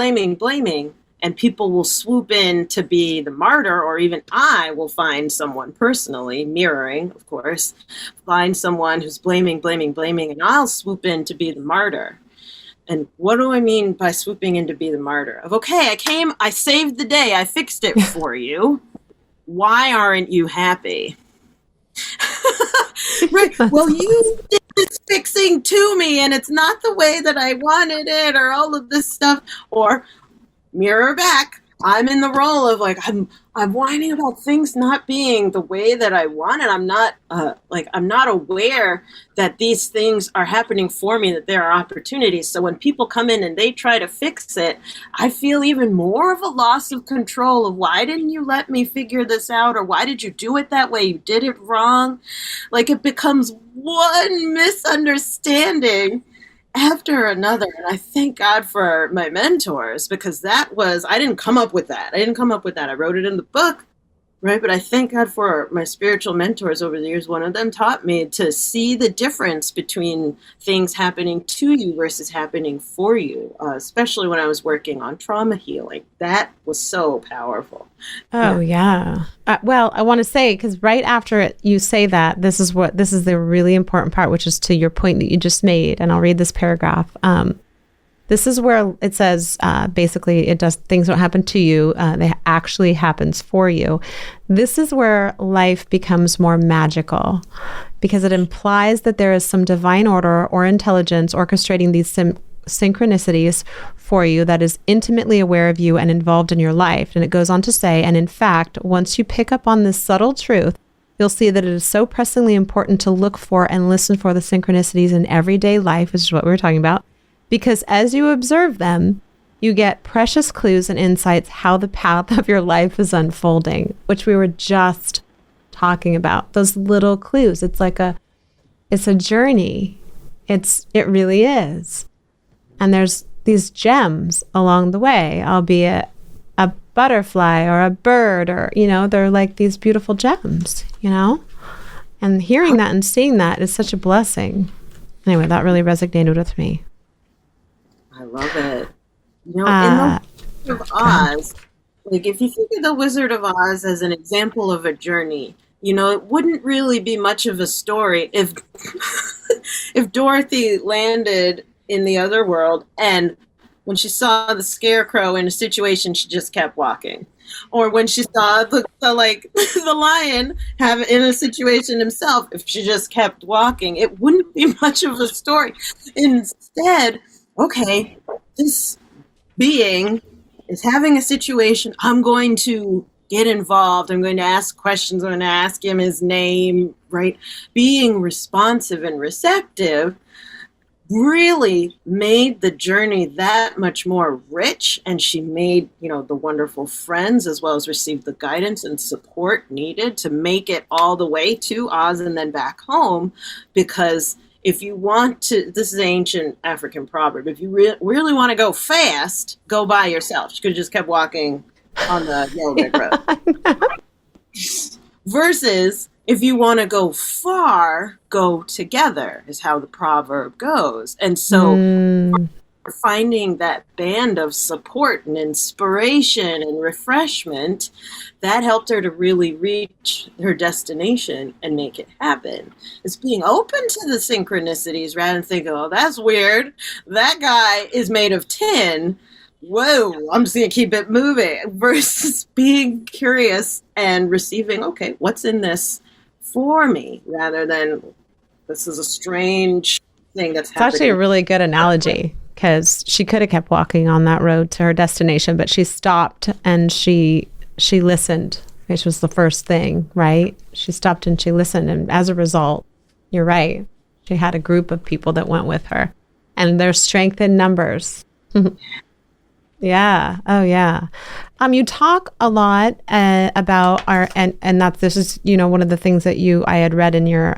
and people will swoop in to be the martyr, or even I will find someone personally, mirroring, of course, find someone who's blaming, and I'll swoop in to be the martyr. And what do I mean by swooping in to be the martyr? Of, okay, I saved the day, I fixed it for you. Why aren't you happy? Right. Well, you did this fixing to me, and it's not the way that I wanted it, or all of this stuff. Or mirror back. I'm in the role of like, I'm whining about things not being the way that I want, and I'm not aware that these things are happening for me, that there are opportunities. So when people come in and they try to fix it, I feel even more of a loss of control of, why didn't you let me figure this out? Or why did you do it that way? You did it wrong. Like, it becomes one misunderstanding after another. And I thank God for my mentors, because I didn't come up with that. I wrote it in the book, right? But I thank God for my spiritual mentors over the years. One of them taught me to see the difference between things happening to you versus happening for you, especially when I was working on trauma healing. That was so powerful. Oh, yeah. Well, I want to say, because right after you say that, this is the really important part, which is to your point that you just made. And I'll read this paragraph. This is where it says, basically, things don't happen to you. They actually happens for you. This is where life becomes more magical, because it implies that there is some divine order or intelligence orchestrating these synchronicities for you that is intimately aware of you and involved in your life. And it goes on to say, and in fact, once you pick up on this subtle truth, you'll see that it is so pressingly important to look for and listen for the synchronicities in everyday life, which is what we were talking about. Because as you observe them, you get precious clues and insights how the path of your life is unfolding, which we were just talking about. Those little clues. It's a journey. It really is. And there's these gems along the way, albeit a butterfly or a bird, or, they're like these beautiful gems, and hearing that and seeing that is such a blessing. Anyway, that really resonated with me. I love it. In the Wizard of Oz, like, if you think of the Wizard of Oz as an example of a journey, it wouldn't really be much of a story if if Dorothy landed in the other world, and when she saw the scarecrow in a situation, she just kept walking. Or when she saw the lion in a situation himself, if she just kept walking, it wouldn't be much of a story. Instead, okay, this being is having a situation. I'm going to get involved. I'm going to ask questions. I'm going to ask him his name, right? Being responsive and receptive really made the journey that much more rich. And she made, the wonderful friends, as well as received the guidance and support needed to make it all the way to Oz and then back home. Because if you want to, this is an ancient African proverb, if you really want to go fast, go by yourself. She could have just kept walking on the Yellow Brick Road. Versus, if you want to go far, go together, is how the proverb goes. And so finding that band of support and inspiration and refreshment, that helped her to really reach her destination and make it happen. It's being open to the synchronicities rather than thinking, oh, that's weird. That guy is made of tin. Whoa, I'm just going to keep it moving. Versus being curious and receiving, okay, what's in this for me? Rather than, this is a strange thing that's happening. It's actually a really good analogy, because she could have kept walking on that road to her destination, but she stopped and she listened, which was the first thing, right? She stopped and she listened. And as a result, you're right, she had a group of people that went with her, and there's strength in numbers. Yeah. Oh, yeah. You talk a lot about this is, one of the things that I had read in your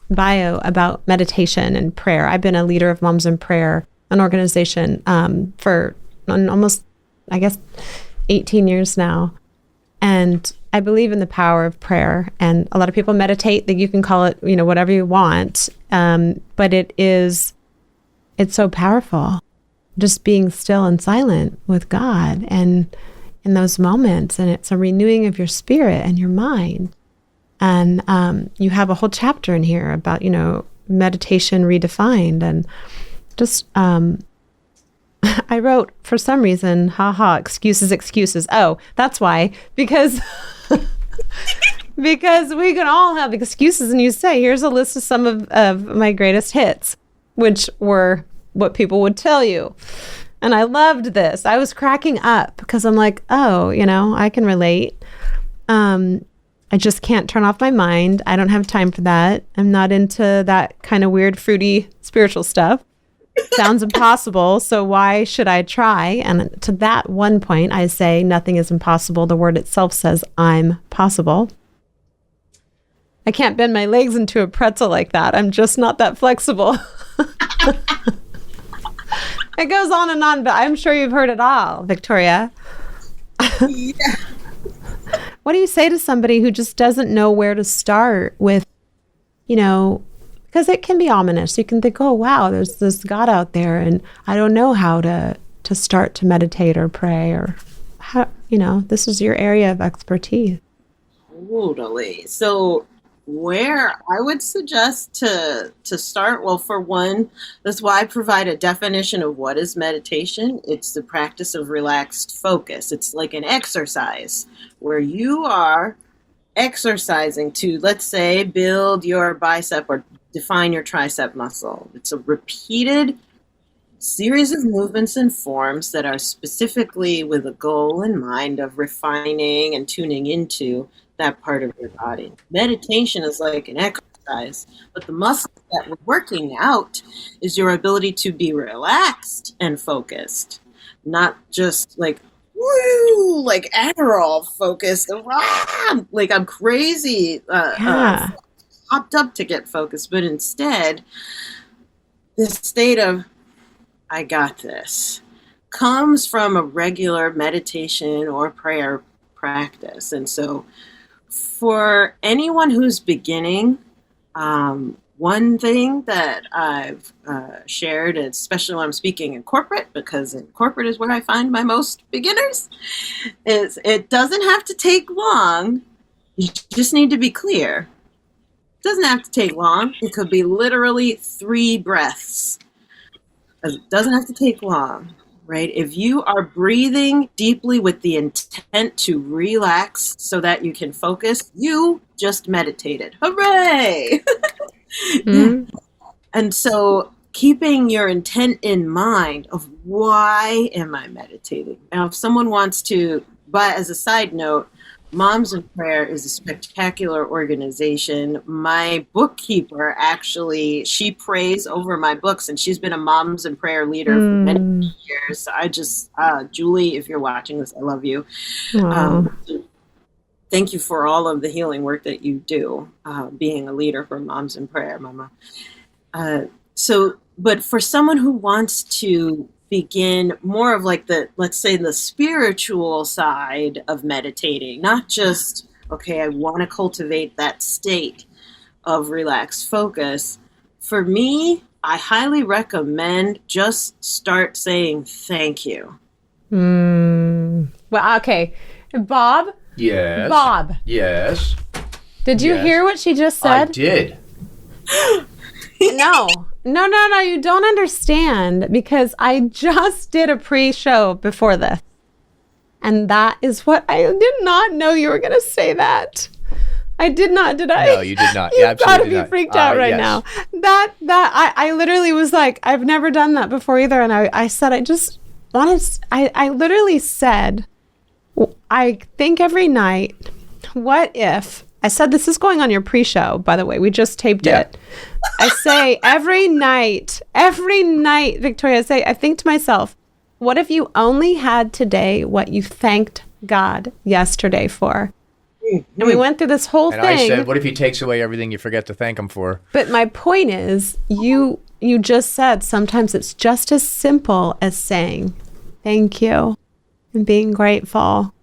bio about meditation and prayer. I've been a leader of Moms in Prayer, an organization for almost, 18 years now. And I believe in the power of prayer. And a lot of people meditate, that you can call it, whatever you want. But it's so powerful. just being still and silent with God and in those moments. And it's a renewing of your spirit and your mind. And you have a whole chapter in here about, meditation redefined. And just, I wrote, for some reason, excuses. Oh, that's why. Because because we can all have excuses. And you say, here's a list of some of my greatest hits, which were what people would tell you. And I loved this. I was cracking up because I'm like, oh, I can relate. I just can't turn off my mind. I don't have time for that. I'm not into that kind of weird, fruity, spiritual stuff. Sounds impossible. So why should I try? And to that one point, I say nothing is impossible. The word itself says I'm possible. I can't bend my legs into a pretzel like that. I'm just not that flexible. It goes on and on, but I'm sure you've heard it all, Victoria. Yeah. What do you say to somebody who just doesn't know where to start with, because it can be ominous. You can think, oh, wow, there's this God out there, and I don't know how to start to meditate or pray, or how, this is your area of expertise. Totally. So where I would suggest to start, well, for one, that's why I provide a definition of what is meditation. It's the practice of relaxed focus. It's like an exercise where you are exercising to, let's say, build your bicep or define your tricep muscle. It's a repeated series of movements and forms that are specifically with a goal in mind of refining and tuning into that part of your body. Meditation is like an exercise, but the muscle that we're working out is your ability to be relaxed and focused, not just like, woo, like Adderall focused, like I'm crazy, hopped up to get focused, but instead, this state of, I got this, comes from a regular meditation or prayer practice. And so for anyone who's beginning, one thing that I've shared, especially when I'm speaking in corporate, because in corporate is where I find my most beginners, is it doesn't have to take long. You just need to be clear. It doesn't have to take long. It could be literally 3 breaths. It doesn't have to take long, right? If you are breathing deeply with the intent to relax so that you can focus, you just meditated. Hooray! Mm-hmm. And so keeping your intent in mind of why am I meditating? Now, if someone wants to, but as a side note, Moms in Prayer is a spectacular organization. My bookkeeper, actually, she prays over my books, and she's been a Moms in Prayer leader for many years. So I just, Julie, if you're watching this, I love you. Thank you for all of the healing work that you do, being a leader for Moms in Prayer, Mama. But for someone who wants to begin more of like let's say the spiritual side of meditating, not just, okay, I want to cultivate that state of relaxed focus. For me, I highly recommend just start saying thank you. Well, okay. Bob? Yes. Bob. Yes. Did you hear what she just said? I did. No, you don't understand, because I just did a pre-show before this. And that is what I did not know you were going to say that. I did not, did I? No, you did not. You've got to be freaked out right yes. now. I literally was like, I've never done that before either. And I said, I literally said, I think every night, what if, I said, this is going on your pre-show, by the way. We just taped it. I say every night, Victoria, I think to myself, what if you only had today what you thanked God yesterday for? And we went through this whole thing. And I said, what if he takes away everything you forget to thank him for? But my point is, you just said sometimes it's just as simple as saying thank you and being grateful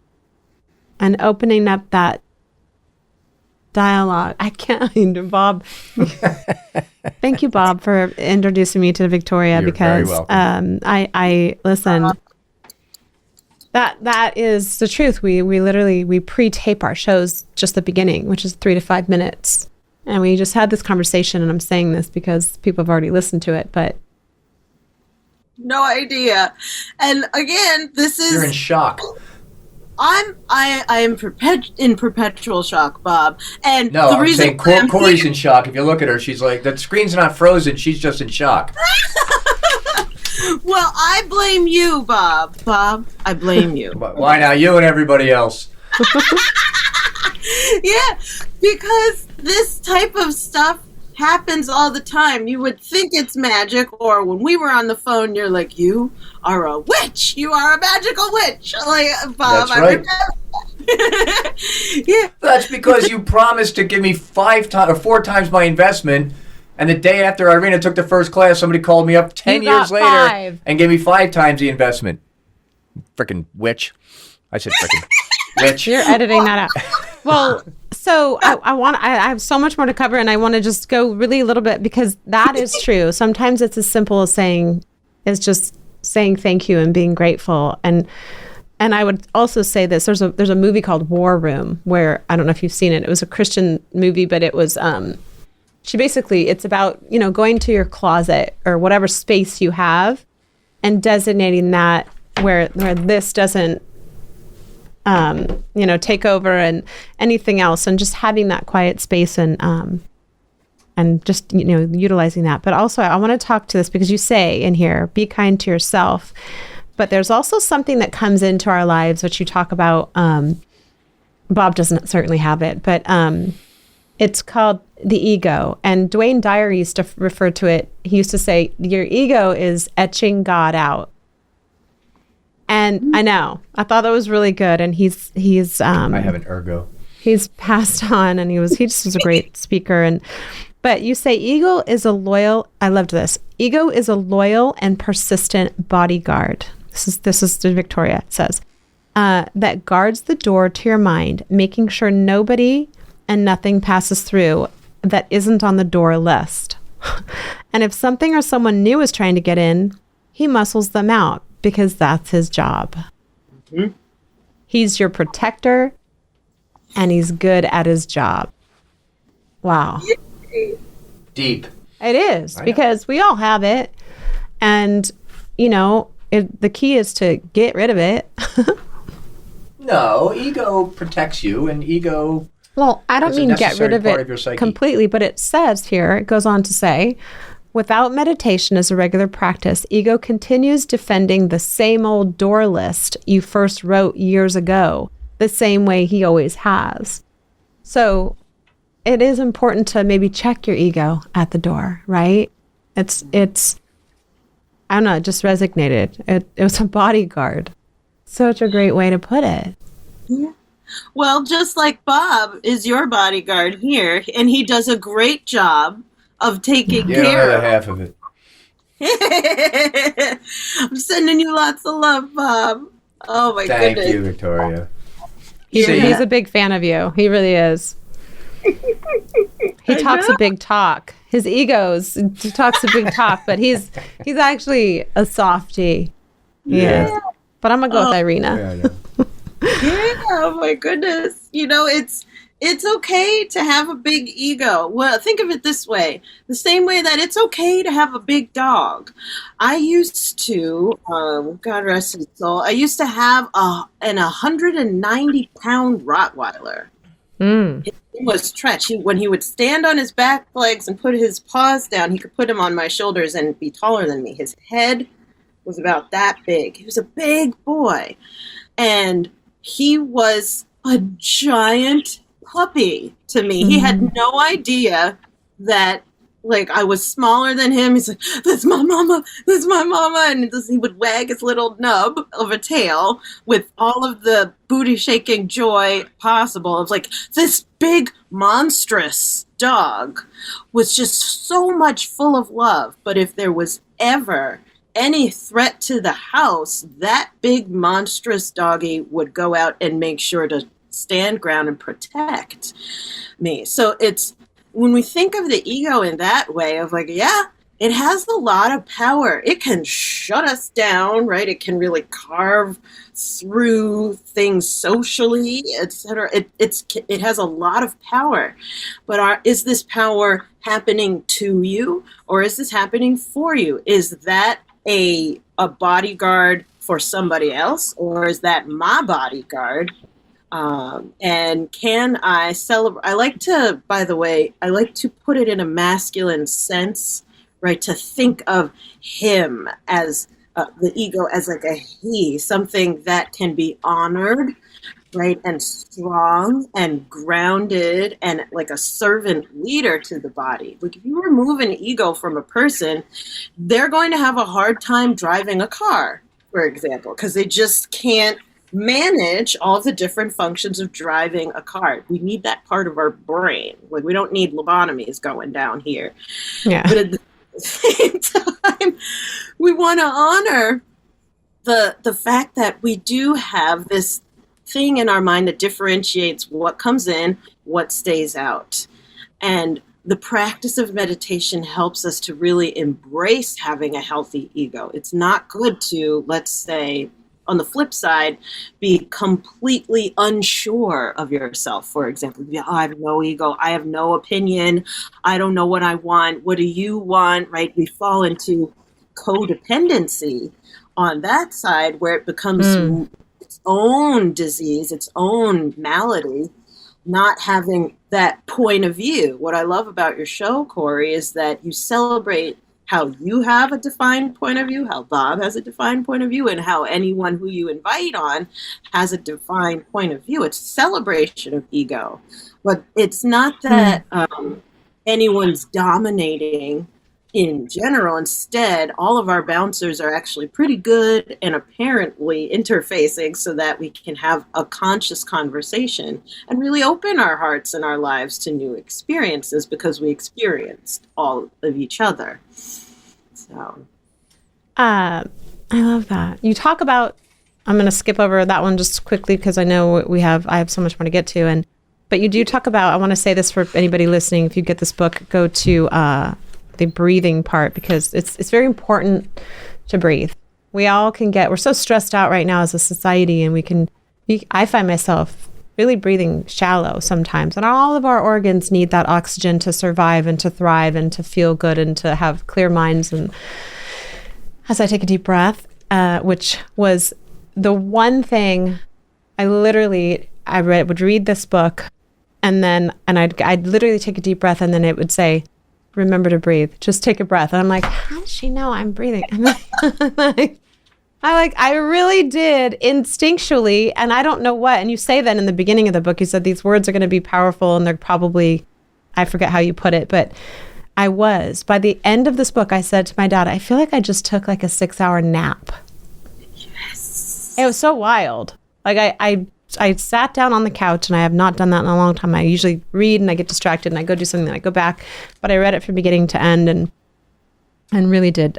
and opening up that dialogue. I can't, Bob. Thank you, Bob, for introducing me to Victoria. You're because very welcome. I listen. That is the truth. We literally pre-tape our shows just the beginning, which is 3 to 5 minutes, and we just had this conversation. And I'm saying this because people have already listened to it, but No idea. And again, this is You're in shock. I am in perpetual shock, Bob. And No, the I'm reason saying why I'm Cory's here- in shock. If you look at her, she's like, the screen's not frozen. She's just in shock. Well, I blame you, Bob. Bob, I blame you. But why now? You and everybody else. Yeah, because this type of stuff happens all the time. You would think it's magic, or when we were on the phone, you're like, you are a witch. You are a magical witch. Like, Bob, That's right. Yeah. That's because you promised to give me 4 times my investment, and the day after Irina took the first class, somebody called me up 10 You years got later 5. and gave me 5 times the investment. Frickin' witch. I said frickin' witch. you're editing that out. Well, so I have so much more to cover, and I want to just go really a little bit, because that is true. Sometimes it's as simple as just saying thank you and being grateful. And I would also say this: there's a movie called War Room, where, I don't know if you've seen it. It was a Christian movie, but it was it's about, going to your closet or whatever space you have and designating that where this doesn't take over and anything else, and just having that quiet space and just utilizing that. But also, I want to talk to this because you say in here, be kind to yourself. But there's also something that comes into our lives, which you talk about. Bob doesn't certainly have it, but it's called the ego. And Dwayne Dyer used to refer to it. He used to say, your ego is etching God out. And I know, I thought that was really good. And he's I have an ergo. he's passed on, and he just was a great speaker. But you say ego is a loyal, I loved this. Ego is a loyal and persistent bodyguard. This is the Victoria says, that guards the door to your mind, making sure nobody and nothing passes through that isn't on the door list. And if something or someone new is trying to get in, he muscles them out, because that's his job. Mm-hmm. He's your protector, and he's good at his job. Wow. Deep. It is, because we all have it. And, the key is to get rid of it. No, ego protects you, and ego... Well, I don't It's a mean get necessary rid of part of your it psyche. completely, but it says here, it goes on to say, without meditation as a regular practice, ego continues defending the same old door list you first wrote years ago, the same way he always has. So it is important to maybe check your ego at the door, right? It's I don't know, it just resonated. It was a bodyguard. Such a great way to put it. Yeah. Well, just like Bob is your bodyguard here, and he does a great job of taking You don't know care the of. half of it. I'm sending you lots of love, Bob. Oh my Thank goodness. you, Victoria. He's a big fan of you. He really is. He talks a big talk. His egos talks a big talk, but he's actually a softie. Yeah. Yeah. But I'm gonna go with Irina. Yeah, I know. Yeah, oh my goodness. It's okay to have a big ego. Well, think of it this way. The same way that it's okay to have a big dog. I used to, God rest his soul, I used to have an 190-pound Rottweiler. Mm. He was Tretch. When he would stand on his back legs and put his paws down, he could put him on my shoulders and be taller than me. His head was about that big. He was a big boy. And he was a giant puppy to me. He had no idea that, I was smaller than him. He's like, that's my mama, that's my mama. And he would wag his little nub of a tail with all of the booty-shaking joy possible. It was like, this big, monstrous dog was just so much full of love. But if there was ever any threat to the house, that big, monstrous doggy would go out and make sure to stand ground and protect me. So it's, when we think of the ego in that way of like, yeah, it has a lot of power. It can shut us down, right? It can really carve through things socially, etc. It has a lot of power. But is this power happening to you, or is this happening for you? Is that a bodyguard for somebody else, or is that my bodyguard? And can I celebrate? I like to, by the way, I like to put it in a masculine sense, right? To think of him as the ego as like a he, something that can be honored, right? And strong and grounded and like a servant leader to the body. Like if you remove an ego from a person, they're going to have a hard time driving a car, for example, because they just can't manage all the different functions of driving a car. We need that part of our brain. Like we don't need lobotomies going down here. Yeah. But at the same time, we want to honor the fact that we do have this thing in our mind that differentiates what comes in, what stays out. And the practice of meditation helps us to really embrace having a healthy ego. It's not good to, let's say, on the flip side, be completely unsure of yourself. For example, I have no ego. I have no opinion. I don't know what I want. What do you want? Right? We fall into codependency on that side where it becomes its own disease, its own malady, not having that point of view. What I love about your show, Cory, is that you celebrate how you have a defined point of view, how Bob has a defined point of view, and how anyone who you invite on has a defined point of view. It's a celebration of ego. But it's not that anyone's dominating in general. Instead, all of our bouncers are actually pretty good and apparently interfacing so that we can have a conscious conversation and really open our hearts and our lives to new experiences because we experienced all of each other. So, I love that. You talk about, I'm going to skip over that one just quickly because I know I have so much more to get to. But you do talk about, I want to say this for anybody listening, if you get this book, go to the breathing part because it's very important to breathe. We're so stressed out right now as a society, and I find myself really breathing shallow sometimes. And all of our organs need that oxygen to survive and to thrive and to feel good and to have clear minds. And as I take a deep breath, which was the one thing I would read this book and I'd literally take a deep breath and then it would say, remember to breathe, just take a breath. And I'm like, how does she know I'm breathing? I really did instinctually, and I don't know what. And you say that in the beginning of the book, you said these words are going to be powerful and they're probably, I forget how you put it, but by the end of this book, I said to my dad, I feel like I just took like a 6-hour nap. Yes. It was so wild. Like I sat down on the couch, and I have not done that in a long time. I usually read and I get distracted and I go do something and I go back, but I read it from beginning to end and really did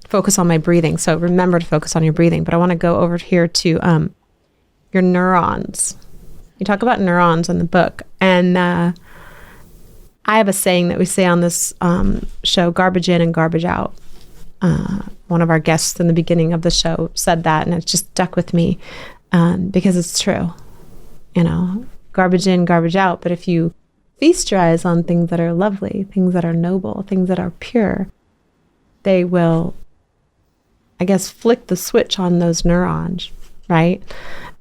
focus on my breathing. So remember to focus on your breathing. But I want to go over here to your neurons. You talk about neurons in the book. And I have a saying that we say on this show, garbage in and garbage out. One of our guests in the beginning of the show said that, and it just stuck with me because it's true. Garbage in, garbage out. But if you feast your eyes on things that are lovely, things that are noble, things that are pure, they will, I guess, flick the switch on those neurons, right?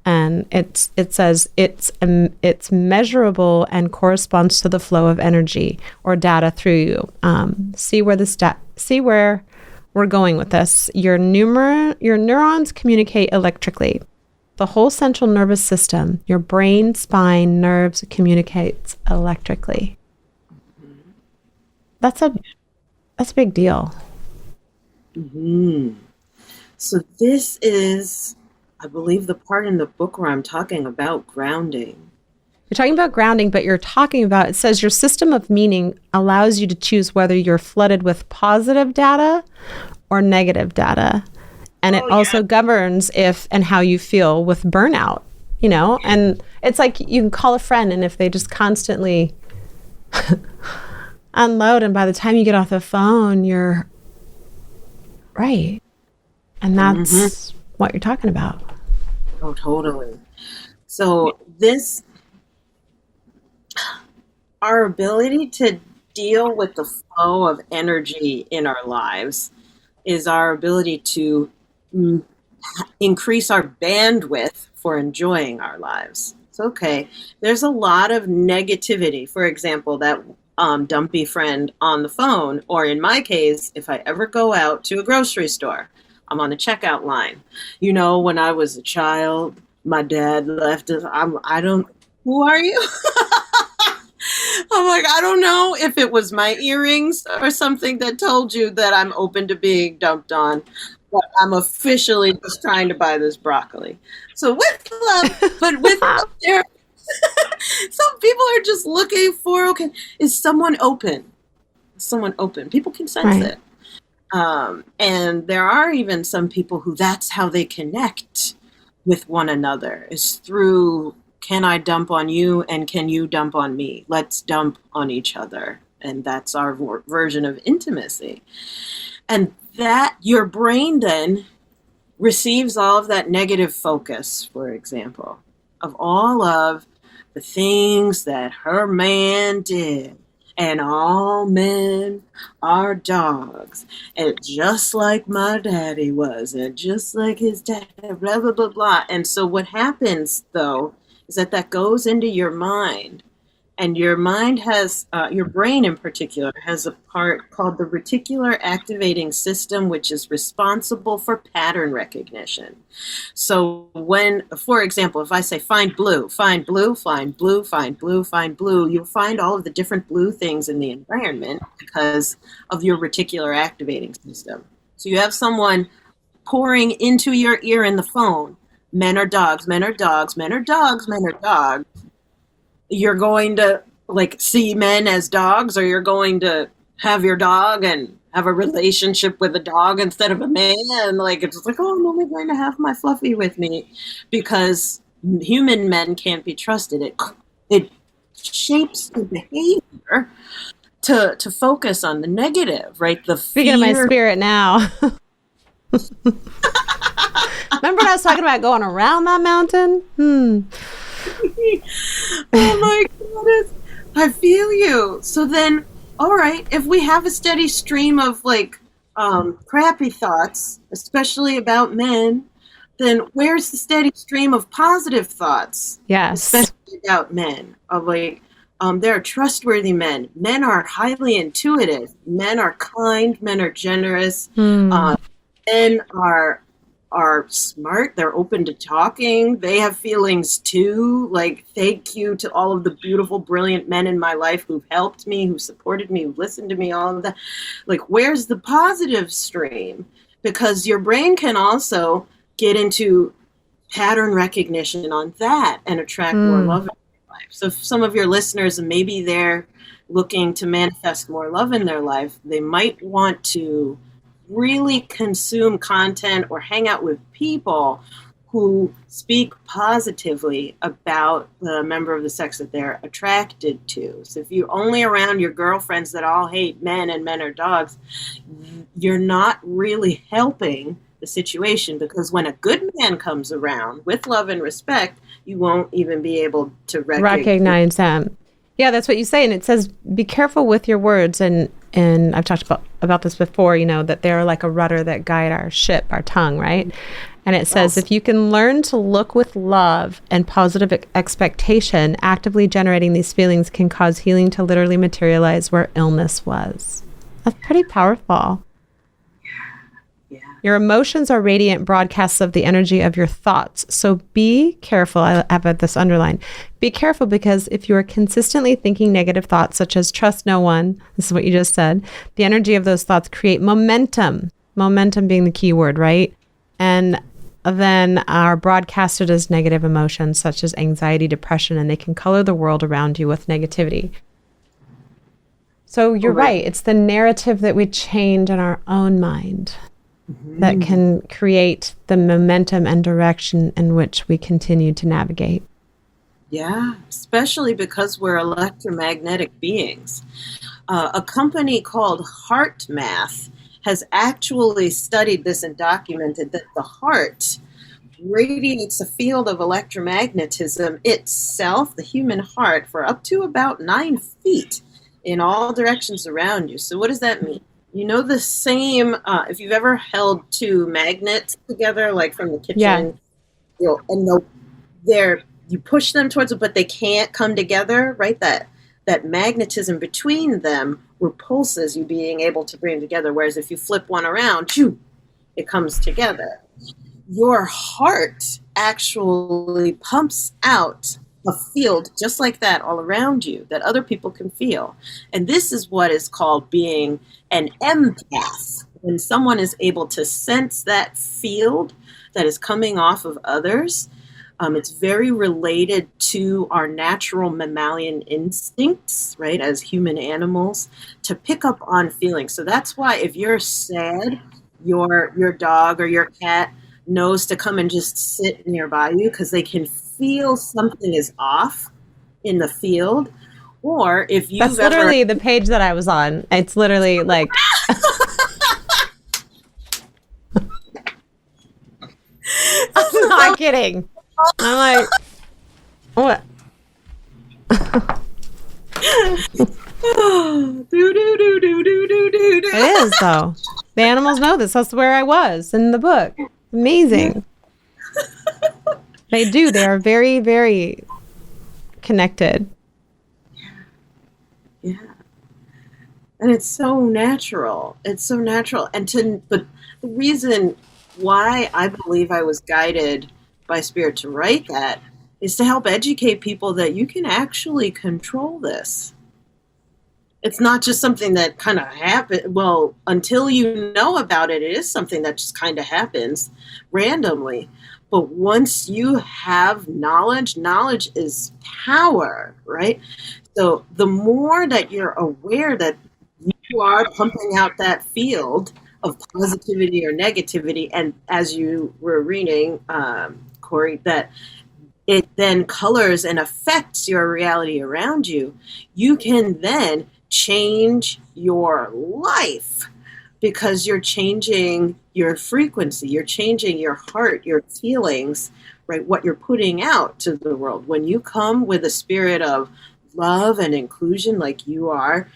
And it says it's measurable and corresponds to the flow of energy or data through you. See where we're going with this. Your neurons communicate electrically. The whole central nervous system, your brain, spine, nerves, communicates electrically. That's a big deal. Mm-hmm. So this is, I believe, the part in the book where I'm talking about grounding. You're talking about grounding, but you're talking about, it says your system of meaning allows you to choose whether you're flooded with positive data or negative data. And it also governs if and how you feel with burnout you know, and it's like you can call a friend, and if they just constantly unload, and by the time you get off the phone, you're right. And that's what you're talking about. Oh, totally. So this, our ability to deal with the flow of energy in our lives is our ability to increase our bandwidth for enjoying our lives. It's okay. There's a lot of negativity. For example, that dumpy friend on the phone, or in my case, if I ever go out to a grocery store, I'm on the checkout line. You know, when I was a child, my dad left us. Who are you? I'm like, I don't know if it was my earrings or something that told you that I'm open to being dumped on, but I'm officially just trying to buy this broccoli. So with love, but with love there, some people are just looking for, okay, is someone open? Is someone open? People can sense it. And there are even some people who that's how they connect with one another, is through, can I dump on you and can you dump on me? Let's dump on each other. And that's our version of intimacy. And that your brain then receives all of that negative focus, for example, of all of the things that her man did. And all men are dogs. And just like my daddy was, and just like his dad, blah, blah, blah, blah. And so what happens, though, is that goes into your mind. And your mind has, your brain in particular, has a part called the reticular activating system, which is responsible for pattern recognition. So when, for example, if I say find blue, find blue, find blue, find blue, find blue, you'll find all of the different blue things in the environment because of your reticular activating system. So you have someone pouring into your ear in the phone, men are dogs, men are dogs, men are dogs, men are dogs. You're going to like see men as dogs, or you're going to have your dog and have a relationship with a dog instead of a man. Like, it's like, oh, I'm only going to have my fluffy with me, because human men can't be trusted. It shapes the behavior to focus on the negative, right? The Speaking of my spirit now. Remember when I was talking about going around that mountain? Oh my goodness, I feel you. So then, all right, if we have a steady stream of like crappy thoughts, especially about men, then where's the steady stream of positive thoughts? Yes, especially about men. Of like, there are trustworthy men. Men are highly intuitive. Men are kind. Men are generous. Men are smart. They're open to talking. They have feelings too. Like, thank you to all of the beautiful, brilliant men in my life who've helped me, who supported me, who listened to me, all of that. Like, where's the positive stream? Because your brain can also get into pattern recognition on that and attract more love in your life. So if some of your listeners, maybe they're looking to manifest more love in their life, they might want to really consume content or hang out with people who speak positively about the member of the sex that they're attracted to. So if you're only around your girlfriends that all hate men and men are dogs, you're not really helping the situation, because when a good man comes around with love and respect, you won't even be able to recognize them. Yeah, that's what you say. And it says, be careful with your words. And I've talked about this before, you know, that they're like a rudder that guide our ship, our tongue, right? And it says, if you can learn to look with love and positive expectation, actively generating these feelings can cause healing to literally materialize where illness was. That's pretty powerful. Your emotions are radiant broadcasts of the energy of your thoughts. So be careful. I have this underlined. Be careful, because if you are consistently thinking negative thoughts, such as trust no one, this is what you just said, the energy of those thoughts create momentum. Momentum being the key word, right? And then are broadcasted as negative emotions, such as anxiety, depression, and they can color the world around you with negativity. So you're right. It's the narrative that we change in our own mind. that can create the momentum and direction in which we continue to navigate. Yeah, especially because we're electromagnetic beings. A company called Heart Math has actually studied this and documented that the heart radiates a field of electromagnetism itself, the human heart, for up to about 9 feet in all directions around you. So what does that mean? You know, the same, if you've ever held two magnets together, like from the kitchen, you push them towards it, but they can't come together, right? That magnetism between them repulses you being able to bring them together. Whereas if you flip one around, it comes together. Your heart actually pumps out a field just like that all around you that other people can feel. And this is what is called being an empath. When someone is able to sense that field that is coming off of others, it's very related to our natural mammalian instincts, right, as human animals, to pick up on feelings. So that's why if you're sad, your dog or your cat knows to come and just sit nearby you because they can feel something is off in the field. Or if That's literally the page that I was on. It's literally like... I'm not kidding. I'm like, what? It is, though. The animals know this. That's where I was in the book. Amazing. They do. They are very, very connected. Yeah. And it's so natural. It's so natural. But the reason why I believe I was guided by Spirit to write that is to help educate people that you can actually control this. It's not just something that kind of happens. Well, until you know about it, it is something that just kind of happens randomly. But once you have knowledge is power, right? So the more that you're aware that you are pumping out that field of positivity or negativity, and as you were reading, Cory, that it then colors and affects your reality around you, you can then change your life because you're changing your frequency, you're changing your heart, your feelings, right? What you're putting out to the world. When you come with a spirit of love and inclusion like you are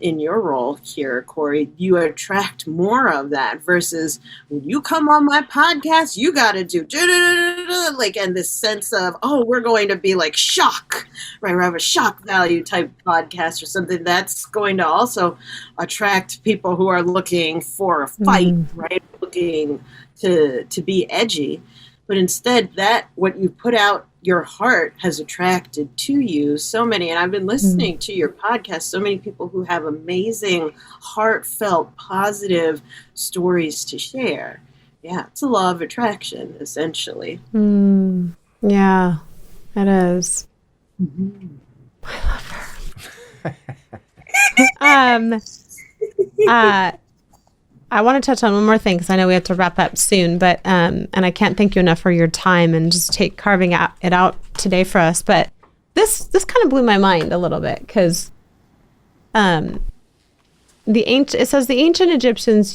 in your role here, Cory, you attract more of that versus when you come on my podcast, you got to do like, and this sense of, oh, we're going to be like shock, right? We have a shock value type podcast or something that's going to also attract people who are looking for a fight, right? Looking to be edgy. But instead, that what you put out, your heart has attracted to you so many. And I've been listening to your podcast, so many people who have amazing, heartfelt, positive stories to share. Yeah, it's a law of attraction, essentially. Yeah, it is. I love her. I want to touch on one more thing because I know we have to wrap up soon, but and I can't thank you enough for your time and just carving it out today for us. But this kind of blew my mind a little bit because it says the ancient Egyptians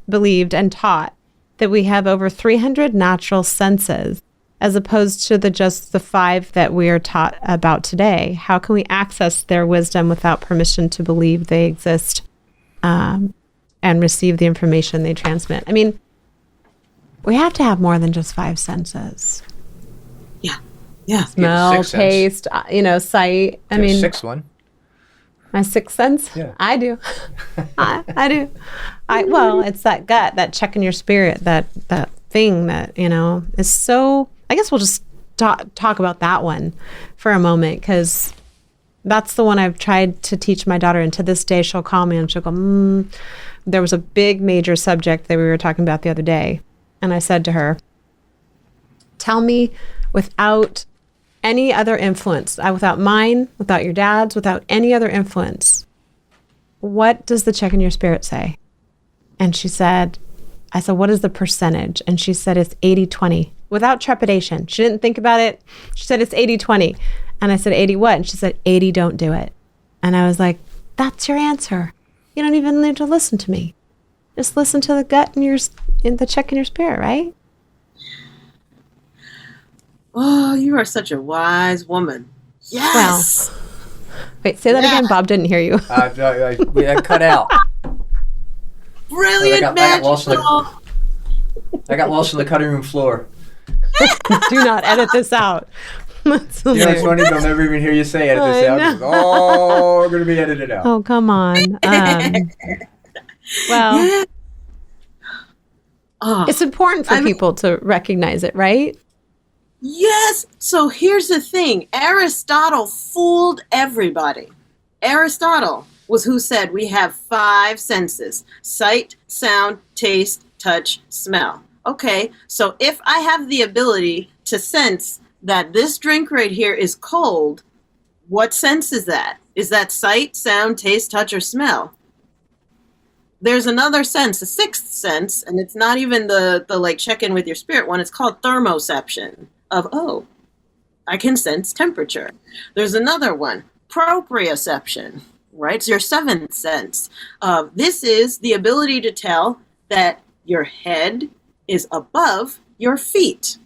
believed and taught that we have over 300 natural senses as opposed to just the 5 that we are taught about today. How can we access their wisdom without permission to believe they exist? And receive the information they transmit. I mean, we have to have more than just 5 senses. Yeah. Smell, taste, sight. I mean, 6th one. My 6th sense? Yeah. I do. I do. Well, it's that gut, that check in your spirit, that thing that, is so, I guess we'll just talk about that one for a moment because that's the one I've tried to teach my daughter. And to this day, she'll call me and she'll go, There was a big major subject that we were talking about the other day. And I said to her, tell me without any other influence, without mine, without your dad's, without any other influence, what does the check in your spirit say? And she said, I said, what is the percentage? And she said, it's 80-20 without trepidation. She didn't think about it. She said, it's 80-20. And I said, 80 what? And she said, 80 don't do it. And I was like, that's your answer. You don't even need to listen to me. Just listen to the gut and in the check in your spirit, right? Oh, you are such a wise woman. Yes. Well, wait, say that again. Bob didn't hear you. I cut out. Brilliant, I got lost in the cutting room floor. Do not edit this out. That's You know, it's funny, they'll never even hear you say edit this out. It's, oh, we're going to be edited out. Oh, come on. Well, it's important for people to recognize it, right? Yes. So here's the thing. Aristotle fooled everybody. Aristotle was who said we have 5 senses: sight, sound, taste, touch, smell. Okay, so if I have the ability to sense that this drink right here is cold, what sense is that? Is that sight, sound, taste, touch, or smell? There's another sense, a 6th sense, and it's not even the like check in with your spirit one. It's called thermoception of, oh, I can sense temperature. There's another one, proprioception, right? It's your 7th sense. This is the ability to tell that your head is above your feet.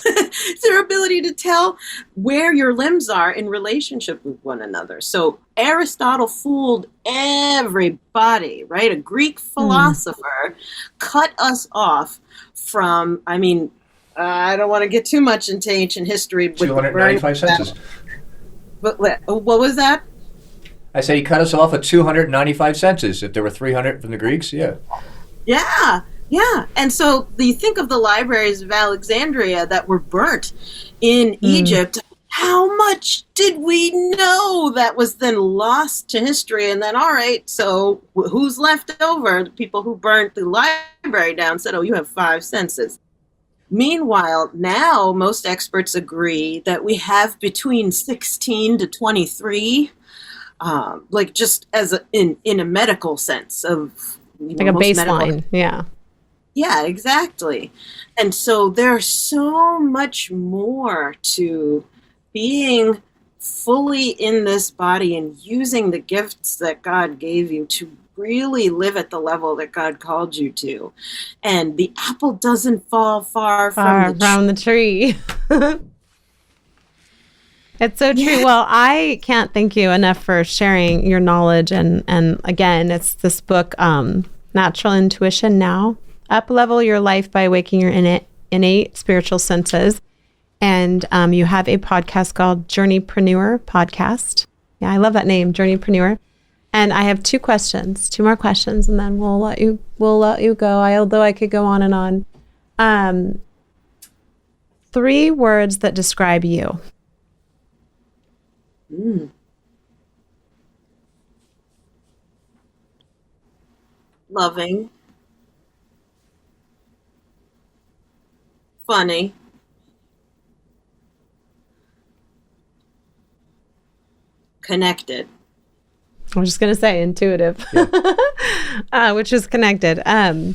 It's your ability to tell where your limbs are in relationship with one another. So Aristotle fooled everybody, right? A Greek philosopher cut us off from, I mean, I don't want to get too much into ancient history. 295 senses. But what was that? I said he cut us off at 295 senses. If there were 300 from the Greeks, yeah. Yeah. Yeah, and so you think of the libraries of Alexandria that were burnt in Egypt. How much did we know that was then lost to history? And then, all right, so who's left over? The people who burnt the library down said, oh, you have 5 senses. Meanwhile, now most experts agree that we have between 16 to 23, like just as in a medical sense of like a baseline, yeah. Yeah, exactly. And so there's so much more to being fully in this body and using the gifts that God gave you to really live at the level that God called you to. And the apple doesn't fall far from the tree. It's so true. Yeah. Well, I can't thank you enough for sharing your knowledge. And again, it's this book, Natural Intuition Now. Up-level your life by awakening your innate spiritual senses. And you have a podcast called Journeypreneur podcast. Yeah, I love that name, Journeypreneur. And I have 2 more questions, and then we'll let you go. Although I could go on and on. 3 words that describe you. Loving. Funny. Connected. I was just going to say intuitive, yeah. Which is connected. And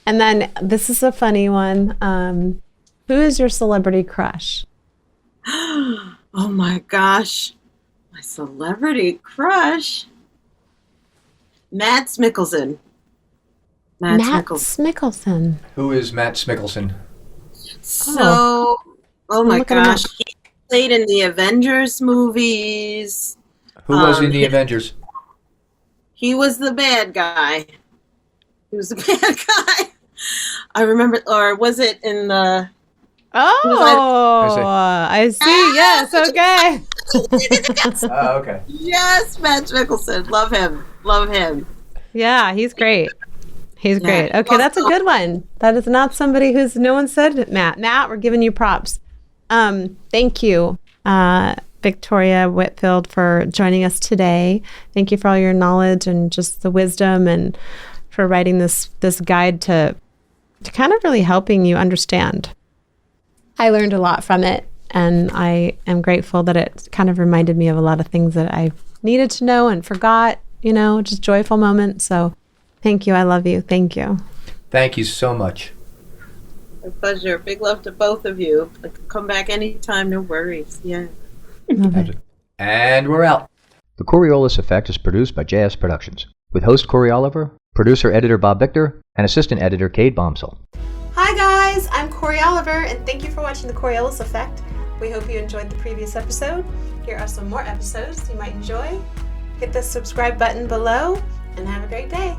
then this is a funny one. Who is your celebrity crush? Oh my gosh. My celebrity crush. Mads Mikkelsen. Mads Mikkelsen. Who is Mads Mikkelsen? So, oh my gosh, he played in the Avengers movies. Who was in the Avengers? He was the bad guy. I remember, or was it in the... Oh, I see. Yes, okay. Oh, okay. Yes, Mads Mikkelsen. Love him. Yeah, he's great. He's great. Okay, that's a good one. That is not somebody who's, no one said it, Matt. Matt, we're giving you props. Thank you, Victoria Whitfield, for joining us today. Thank you for all your knowledge and just the wisdom, and for writing this guide to kind of really helping you understand. I learned a lot from it, and I am grateful that it kind of reminded me of a lot of things that I needed to know and forgot, just joyful moments. So Thank you. I love you. Thank you. Thank you so much. My pleasure. Big love to both of you. Come back anytime. No worries. Yeah. Love it. And we're out. The Coriolis Effect is produced by JS Productions, with host Cory Oliver, producer-editor Bob Victor, and assistant editor Cade Bombsell. Hi guys, I'm Cory Oliver, and thank you for watching the Coriolis Effect. We hope you enjoyed the previous episode. Here are some more episodes you might enjoy. Hit the subscribe button below, and have a great day.